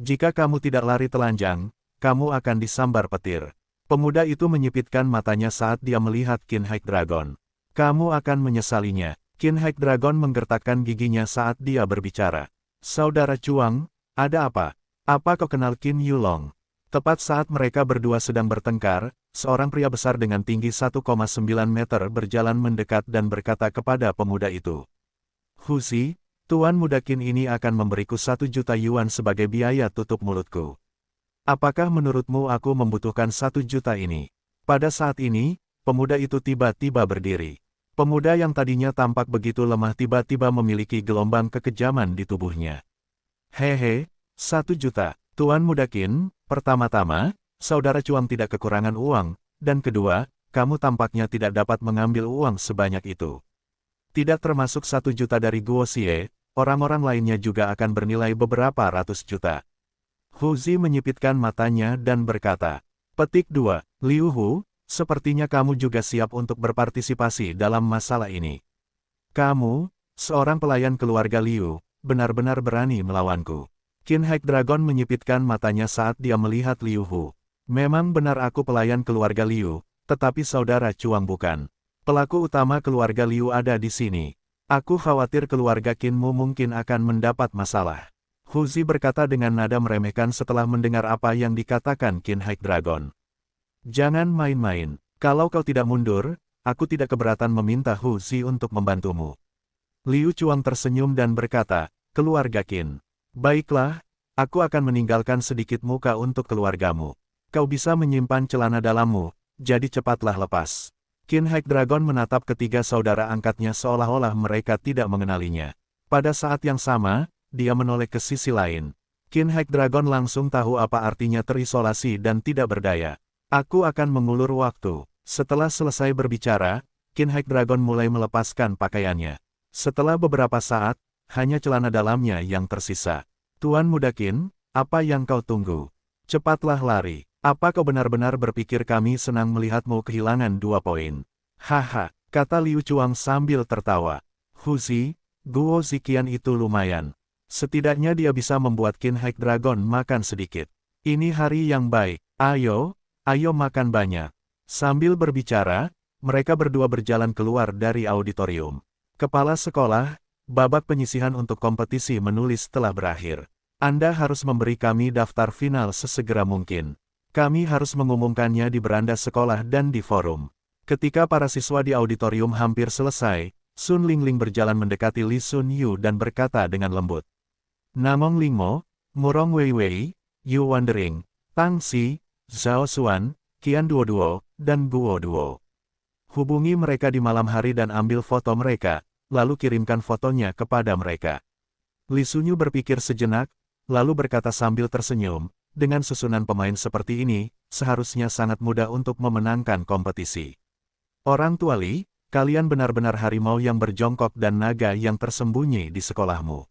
Jika kamu tidak lari telanjang, kamu akan disambar petir. Pemuda itu menyipitkan matanya saat dia melihat Qin High Dragon. Kamu akan menyesalinya. Qin High Dragon menggertakkan giginya saat dia berbicara. Saudara Chuang, ada apa? Apa kau kenal Qin Yulong? Tepat saat mereka berdua sedang bertengkar, seorang pria besar dengan tinggi 1,9 meter berjalan mendekat dan berkata kepada pemuda itu. Husi, Tuan Muda Qin ini akan memberiku 1 juta yuan sebagai biaya tutup mulutku. Apakah menurutmu aku membutuhkan 1 juta ini? Pada saat ini, pemuda itu tiba-tiba berdiri. Pemuda yang tadinya tampak begitu lemah tiba-tiba memiliki gelombang kekejaman di tubuhnya. Hehe, 1 juta. Tuan Muda Qin, pertama-tama, Saudara Chuang tidak kekurangan uang, dan kedua, kamu tampaknya tidak dapat mengambil uang sebanyak itu. Tidak termasuk 1 juta dari Guo Xie, orang-orang lainnya juga akan bernilai beberapa ratus juta. Hu Zi menyipitkan matanya dan berkata, Petik 2, Liu Hu, sepertinya kamu juga siap untuk berpartisipasi dalam masalah ini. Kamu, seorang pelayan keluarga Liu, benar-benar berani melawanku. Qin High Dragon menyipitkan matanya saat dia melihat Liu Hu. Memang benar aku pelayan keluarga Liu, tetapi saudara Chuang bukan. Pelaku utama keluarga Liu ada di sini. Aku khawatir keluarga Qinmu mungkin akan mendapat masalah. Hu Zi berkata dengan nada meremehkan setelah mendengar apa yang dikatakan Qin High Dragon. Jangan main-main. Kalau kau tidak mundur, aku tidak keberatan meminta Hu Zi untuk membantumu. Liu Chuang tersenyum dan berkata, keluarga Qin. Baiklah, aku akan meninggalkan sedikit muka untuk keluargamu. Kau bisa menyimpan celana dalammu, jadi cepatlah lepas. Qin High Dragon menatap ketiga saudara angkatnya seolah-olah mereka tidak mengenalinya. Pada saat yang sama, dia menoleh ke sisi lain. Qin High Dragon langsung tahu apa artinya terisolasi dan tidak berdaya. Aku akan mengulur waktu. Setelah selesai berbicara, Qin High Dragon mulai melepaskan pakaiannya. Setelah beberapa saat, hanya celana dalamnya yang tersisa. Tuan Muda Qin, apa yang kau tunggu? Cepatlah lari. Apa kau benar-benar berpikir kami senang melihatmu kehilangan 2 poin? Haha, kata Liu Chuang sambil tertawa. Huzi, Guo Ziqian itu lumayan. Setidaknya dia bisa membuat Qin High Dragon makan sedikit. Ini hari yang baik. Ayo makan banyak. Sambil berbicara, mereka berdua berjalan keluar dari auditorium. Kepala sekolah, babak penyisihan untuk kompetisi menulis telah berakhir. Anda harus memberi kami daftar final sesegera mungkin. Kami harus mengumumkannya di beranda sekolah dan di forum. Ketika para siswa di auditorium hampir selesai, Sun Lingling berjalan mendekati Li Sun Yu dan berkata dengan lembut. Namong Lingmo, Murong Wei Wei, Yu Wandering, Tang Xi, Zhao Xuan, Qian Duo, dan Guo Duo. Hubungi mereka di malam hari dan ambil foto mereka, lalu kirimkan fotonya kepada mereka. Li Sun Yu berpikir sejenak, lalu berkata sambil tersenyum, dengan susunan pemain seperti ini, seharusnya sangat mudah untuk memenangkan kompetisi. Orang tua Li, kalian benar-benar harimau yang berjongkok dan naga yang tersembunyi di sekolahmu.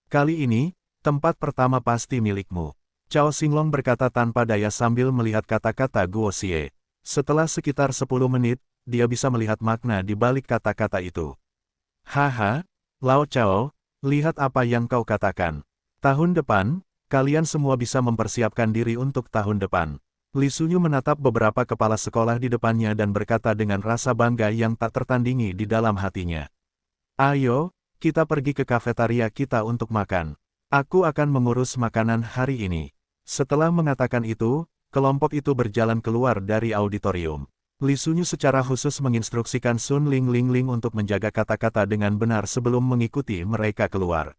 Kali ini, tempat pertama pasti milikmu. Cao Xinglong berkata tanpa daya sambil melihat kata-kata Guo Xie. Setelah sekitar 10 menit, dia bisa melihat makna di balik kata-kata itu. Haha, Lao Cao, lihat apa yang kau katakan. Tahun depan, kalian semua bisa mempersiapkan diri untuk tahun depan. Li Sun Yu menatap beberapa kepala sekolah di depannya dan berkata dengan rasa bangga yang tak tertandingi di dalam hatinya. Ayo, kita pergi ke kafetaria kita untuk makan. Aku akan mengurus makanan hari ini. Setelah mengatakan itu, kelompok itu berjalan keluar dari auditorium. Li Sun Yu secara khusus menginstruksikan Sun Lingling untuk menjaga kata-kata dengan benar sebelum mengikuti mereka keluar.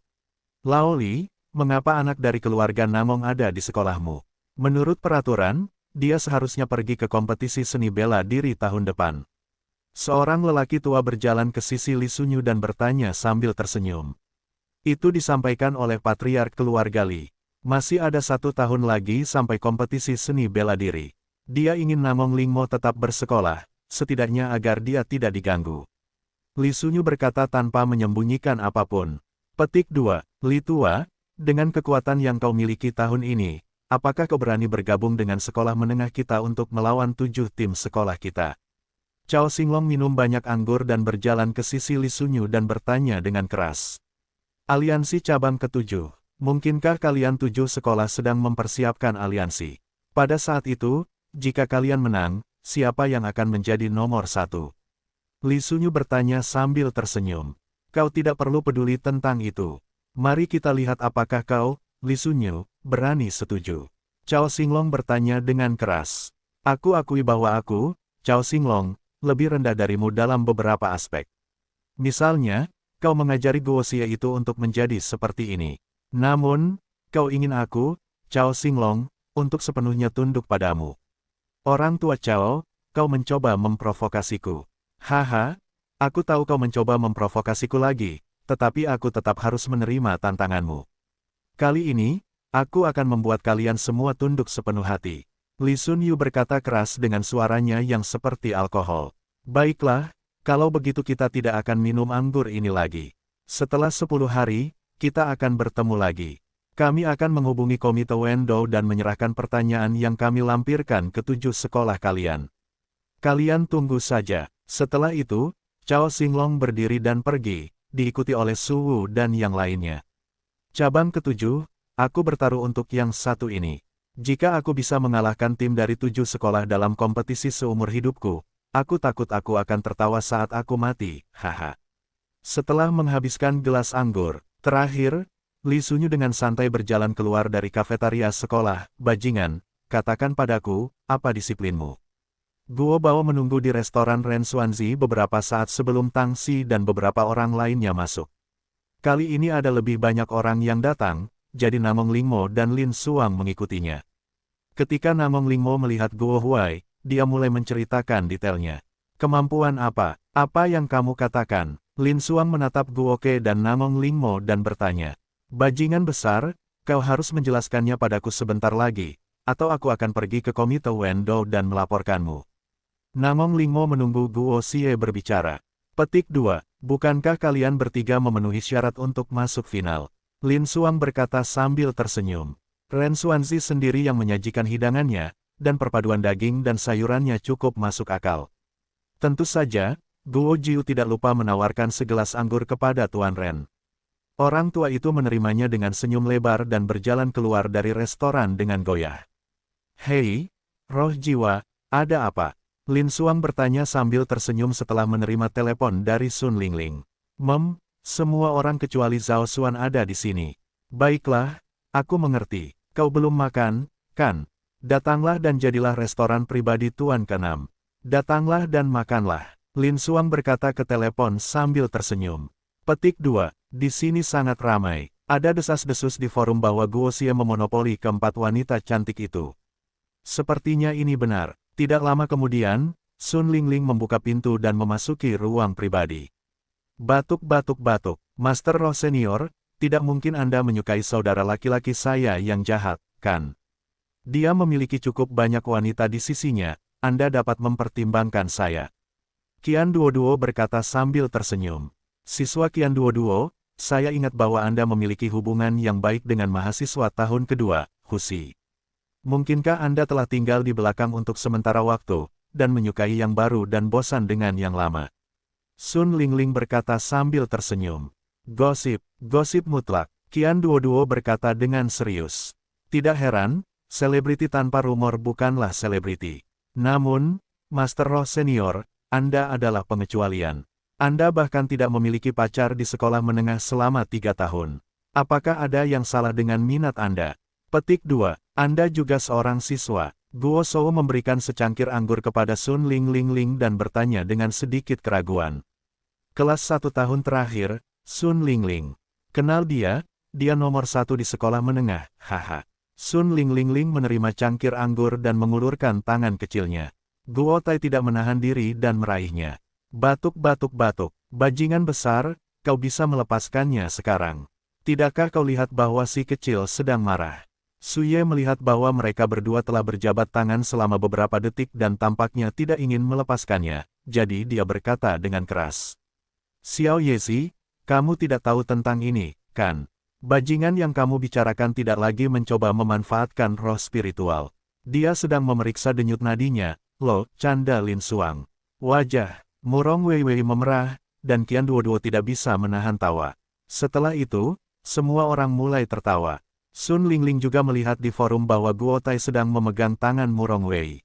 Lao Li, mengapa anak dari keluarga Namong ada di sekolahmu? Menurut peraturan, dia seharusnya pergi ke kompetisi seni bela diri tahun depan. Seorang lelaki tua berjalan ke sisi Li Sun Yu dan bertanya sambil tersenyum. Itu disampaikan oleh patriark keluarga Li. Masih ada 1 tahun lagi sampai kompetisi seni bela diri. Dia ingin Namong Lingmo tetap bersekolah, setidaknya agar dia tidak diganggu. Li Sun Yu berkata tanpa menyembunyikan apapun. Petik 2, Li tua, dengan kekuatan yang kau miliki tahun ini, apakah kau berani bergabung dengan sekolah menengah kita untuk melawan 7 tim sekolah kita? Cao Xinglong minum banyak anggur dan berjalan ke sisi Li Sun Yu dan bertanya dengan keras. Aliansi cabang ke-7, mungkinkah kalian 7 sekolah sedang mempersiapkan aliansi? Pada saat itu, jika kalian menang, siapa yang akan menjadi nomor 1? Li Sun Yu bertanya sambil tersenyum. Kau tidak perlu peduli tentang itu. Mari kita lihat apakah kau, Li Sun Yu, berani setuju. Cao Xinglong bertanya dengan keras. Aku akui bahwa aku, Cao Xinglong, lebih rendah darimu dalam beberapa aspek. Misalnya, kau mengajari Guo Xie itu untuk menjadi seperti ini. Namun, kau ingin aku, Cao Xinglong, untuk sepenuhnya tunduk padamu. Orang tua Cao, kau mencoba memprovokasiku. Haha, aku tahu kau mencoba memprovokasiku lagi, tetapi aku tetap harus menerima tantanganmu. Kali ini, aku akan membuat kalian semua tunduk sepenuh hati. Li Sun Yu berkata keras dengan suaranya yang seperti alkohol. Baiklah, kalau begitu kita tidak akan minum anggur ini lagi. Setelah 10 hari, kita akan bertemu lagi. Kami akan menghubungi Komite Wendo dan menyerahkan pertanyaan yang kami lampirkan ke 7 sekolah kalian. Kalian tunggu saja. Setelah itu, Cao Xinglong berdiri dan pergi, diikuti oleh Su Wu dan yang lainnya. Cabang ke-7, aku bertaruh untuk yang satu ini. Jika aku bisa mengalahkan tim dari 7 sekolah dalam kompetisi seumur hidupku, aku takut aku akan tertawa saat aku mati, haha. Setelah menghabiskan gelas anggur, terakhir, Li Sun Yu dengan santai berjalan keluar dari kafetaria sekolah. Bajingan, katakan padaku, apa disiplinmu? Guo Bao menunggu di restoran Ren Xuanzi beberapa saat sebelum Tang Xi dan beberapa orang lainnya masuk. Kali ini ada lebih banyak orang yang datang, jadi Namong Lingmo dan Lin Suang mengikutinya. Ketika Namong Lingmo melihat Guo Huai, dia mulai menceritakan detailnya. Kemampuan apa? Apa yang kamu katakan? Lin Suang menatap Guo Ke dan Namong Lingmo dan bertanya. Bajingan besar, kau harus menjelaskannya padaku sebentar lagi, atau aku akan pergi ke Komite Wendo dan melaporkanmu. Namong Lingmo menunggu Guo Xie berbicara. Petik 2. Bukankah kalian bertiga memenuhi syarat untuk masuk final? Lin Suang berkata sambil tersenyum. Ren Xuanzi sendiri yang menyajikan hidangannya, dan perpaduan daging dan sayurannya cukup masuk akal. Tentu saja, Guo Jiu tidak lupa menawarkan segelas anggur kepada Tuan Ren. Orang tua itu menerimanya dengan senyum lebar dan berjalan keluar dari restoran dengan goyah. "Hei, roh jiwa, ada apa?" Lin Xuang bertanya sambil tersenyum setelah menerima telepon dari Sun Lingling. Semua orang kecuali Zhao Xuan ada di sini." "Baiklah, aku mengerti. Kau belum makan, kan? Datanglah dan jadilah restoran pribadi Tuan ke-6. Datanglah dan makanlah." Lin Xuang berkata ke telepon sambil tersenyum. Petik 2. Di sini sangat ramai. Ada desas-desus di forum bahwa Guo Xie memonopoli keempat wanita cantik itu. Sepertinya ini benar. Tidak lama kemudian, Sun Lingling membuka pintu dan memasuki ruang pribadi. "Batuk-batuk-batuk, Master Roh Senior, tidak mungkin Anda menyukai saudara laki-laki saya yang jahat, kan? Dia memiliki cukup banyak wanita di sisinya, Anda dapat mempertimbangkan saya." Qian Duoduo berkata sambil tersenyum. "Siswa Qian Duoduo, saya ingat bahwa Anda memiliki hubungan yang baik dengan mahasiswa tahun kedua, Husi. Mungkinkah Anda telah tinggal di belakang untuk sementara waktu, dan menyukai yang baru dan bosan dengan yang lama?" Sun Lingling berkata sambil tersenyum. "Gosip, gosip mutlak," Qian Duoduo berkata dengan serius. "Tidak heran, selebriti tanpa rumor bukanlah selebriti. Namun, Master Roh Senior, Anda adalah pengecualian. Anda bahkan tidak memiliki pacar di sekolah menengah selama 3 tahun. Apakah ada yang salah dengan minat Anda?" Petik 2. Anda juga seorang siswa. Guo Shou memberikan secangkir anggur kepada Sun Lingling dan bertanya dengan sedikit keraguan. "Kelas 1 tahun terakhir, Sun Lingling. Kenal dia? Dia nomor 1 di sekolah menengah, haha." Sun Lingling menerima cangkir anggur dan mengulurkan tangan kecilnya. Guo Tai tidak menahan diri dan meraihnya. "Batuk-batuk-batuk, bajingan besar, kau bisa melepaskannya sekarang. Tidakkah kau lihat bahwa si kecil sedang marah?" Suye melihat bahwa mereka berdua telah berjabat tangan selama beberapa detik dan tampaknya tidak ingin melepaskannya, jadi dia berkata dengan keras. "Xiao Yezi, kamu tidak tahu tentang ini, kan? Bajingan yang kamu bicarakan tidak lagi mencoba memanfaatkan roh spiritual. Dia sedang memeriksa denyut nadinya, lo, canda Lin Xuang." Wajah Murong Weiwei memerah, dan Qian Duoduo tidak bisa menahan tawa. Setelah itu, semua orang mulai tertawa. Sun Lingling juga melihat di forum bahwa Guo Tai sedang memegang tangan Murong Wei.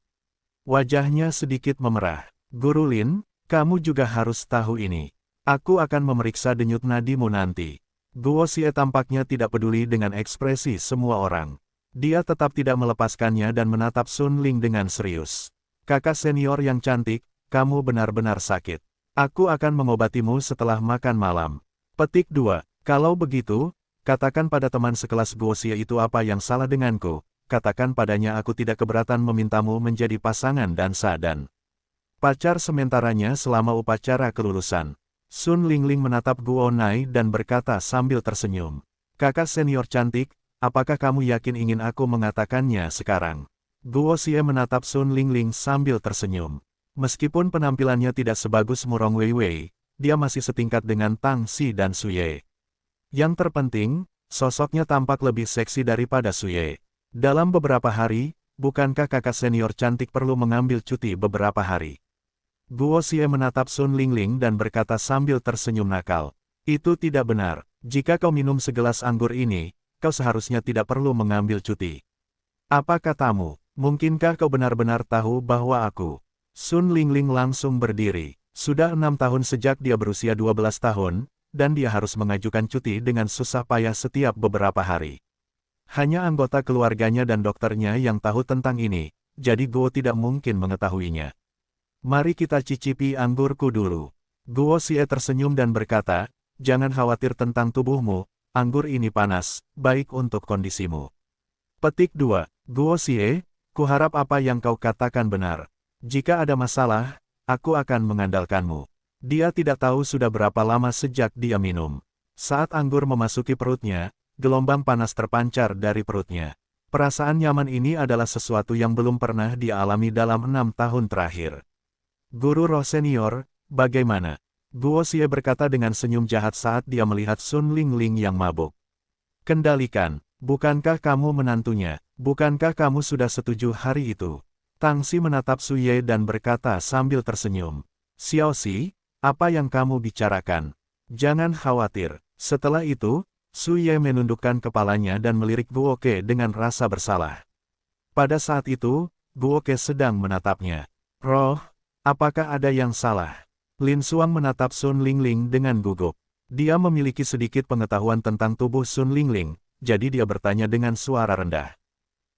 Wajahnya sedikit memerah. "Guru Lin, kamu juga harus tahu ini. Aku akan memeriksa denyut nadimu nanti." Guo Xie tampaknya tidak peduli dengan ekspresi semua orang. Dia tetap tidak melepaskannya dan menatap Sun Ling dengan serius. "Kakak senior yang cantik, kamu benar-benar sakit. Aku akan mengobatimu setelah makan malam." Petik 2. Kalau begitu, katakan pada teman sekelas Guo Xie itu apa yang salah denganku. Katakan padanya aku tidak keberatan memintamu menjadi pasangan dansa dan pacar sementaranya selama upacara kelulusan. Sun Lingling menatap Guo Nai dan berkata sambil tersenyum. "Kakak senior cantik, apakah kamu yakin ingin aku mengatakannya sekarang?" Guo Xie menatap Sun Lingling sambil tersenyum. Meskipun penampilannya tidak sebagus Murong Weiwei, dia masih setingkat dengan Tang Xi dan Suye. Yang terpenting, sosoknya tampak lebih seksi daripada Suye. Dalam beberapa hari, bukankah kakak senior cantik perlu mengambil cuti beberapa hari? Guo Xie menatap Sun Lingling dan berkata sambil tersenyum nakal. "Itu tidak benar. Jika kau minum segelas anggur ini, kau seharusnya tidak perlu mengambil cuti. Apa katamu? Mungkinkah kau benar-benar tahu bahwa aku..." Sun Lingling langsung berdiri. Sudah 6 tahun sejak dia berusia 12 tahun, dan dia harus mengajukan cuti dengan susah payah setiap beberapa hari. Hanya anggota keluarganya dan dokternya yang tahu tentang ini, jadi Guo tidak mungkin mengetahuinya. "Mari kita cicipi anggurku dulu." Guo Xie tersenyum dan berkata, "Jangan khawatir tentang tubuhmu, anggur ini panas, baik untuk kondisimu." Petik 2. Guo Xie, kuharap apa yang kau katakan benar. Jika ada masalah, aku akan mengandalkanmu. Dia tidak tahu sudah berapa lama sejak dia minum. Saat anggur memasuki perutnya, gelombang panas terpancar dari perutnya. Perasaan nyaman ini adalah sesuatu yang belum pernah dia alami dalam 6 tahun terakhir. "Guru Roh Senior, bagaimana?" Guo Xie berkata dengan senyum jahat saat dia melihat Sun Lingling yang mabuk. "Kendalikan." Bukankah kamu menantunya? Bukankah kamu sudah setuju hari itu? Tang Xi menatap Su Ye dan berkata sambil tersenyum. Xiao Xi, apa yang kamu bicarakan? Jangan khawatir. Setelah itu, Su Ye menundukkan kepalanya dan melirik Guoke dengan rasa bersalah. Pada saat itu, Guoke sedang menatapnya. Roh, apakah ada yang salah? Lin Xuang menatap Sun Lingling dengan gugup. Dia memiliki sedikit pengetahuan tentang tubuh Sun Lingling, jadi dia bertanya dengan suara rendah.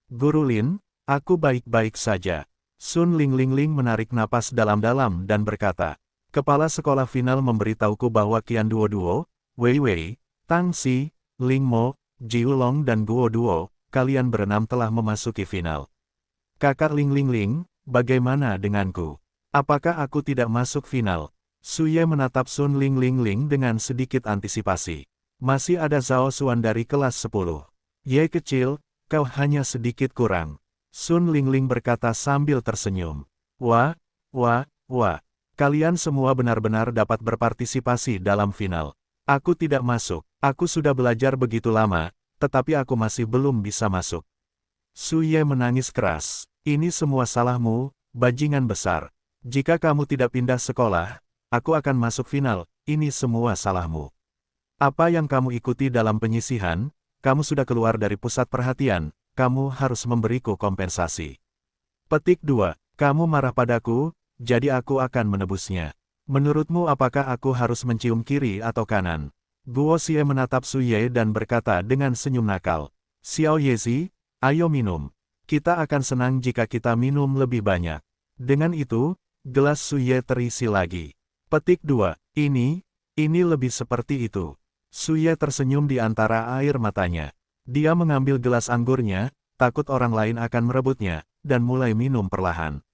Guru Lin, aku baik-baik saja. Sun Lingling menarik napas dalam-dalam dan berkata, Kepala sekolah final memberitahuku bahwa Qian Duo, Wei Wei, Tang Xi, Ling Mo, Jiu Long dan Guo Duo, kalian berenam telah memasuki final. Kakak Ling, bagaimana denganku? Apakah aku tidak masuk final? Su Ye menatap Sun Lingling dengan sedikit antisipasi. Masih ada Zhao Xuan dari kelas 10. Ye kecil, kau hanya sedikit kurang. Sun Lingling berkata sambil tersenyum. Wah, kalian semua benar-benar dapat berpartisipasi dalam final. Aku tidak masuk, aku sudah belajar begitu lama, tetapi aku masih belum bisa masuk. Su Ye menangis keras. Ini semua salahmu, bajingan besar. Jika kamu tidak pindah sekolah, aku akan masuk final, ini semua salahmu. Apa yang kamu ikuti dalam penyisihan, kamu sudah keluar dari pusat perhatian, kamu harus memberiku kompensasi. Petik 2. Kamu marah padaku, jadi aku akan menebusnya. Menurutmu apakah aku harus mencium kiri atau kanan? Guo Xie menatap Su Ye dan berkata dengan senyum nakal. Xiao Yezi, ayo minum. Kita akan senang jika kita minum lebih banyak. Dengan itu, gelas Su Ye terisi lagi. Petik 2. Ini lebih seperti itu. Su Ye tersenyum di antara air matanya. Dia mengambil gelas anggurnya, takut orang lain akan merebutnya, dan mulai minum perlahan.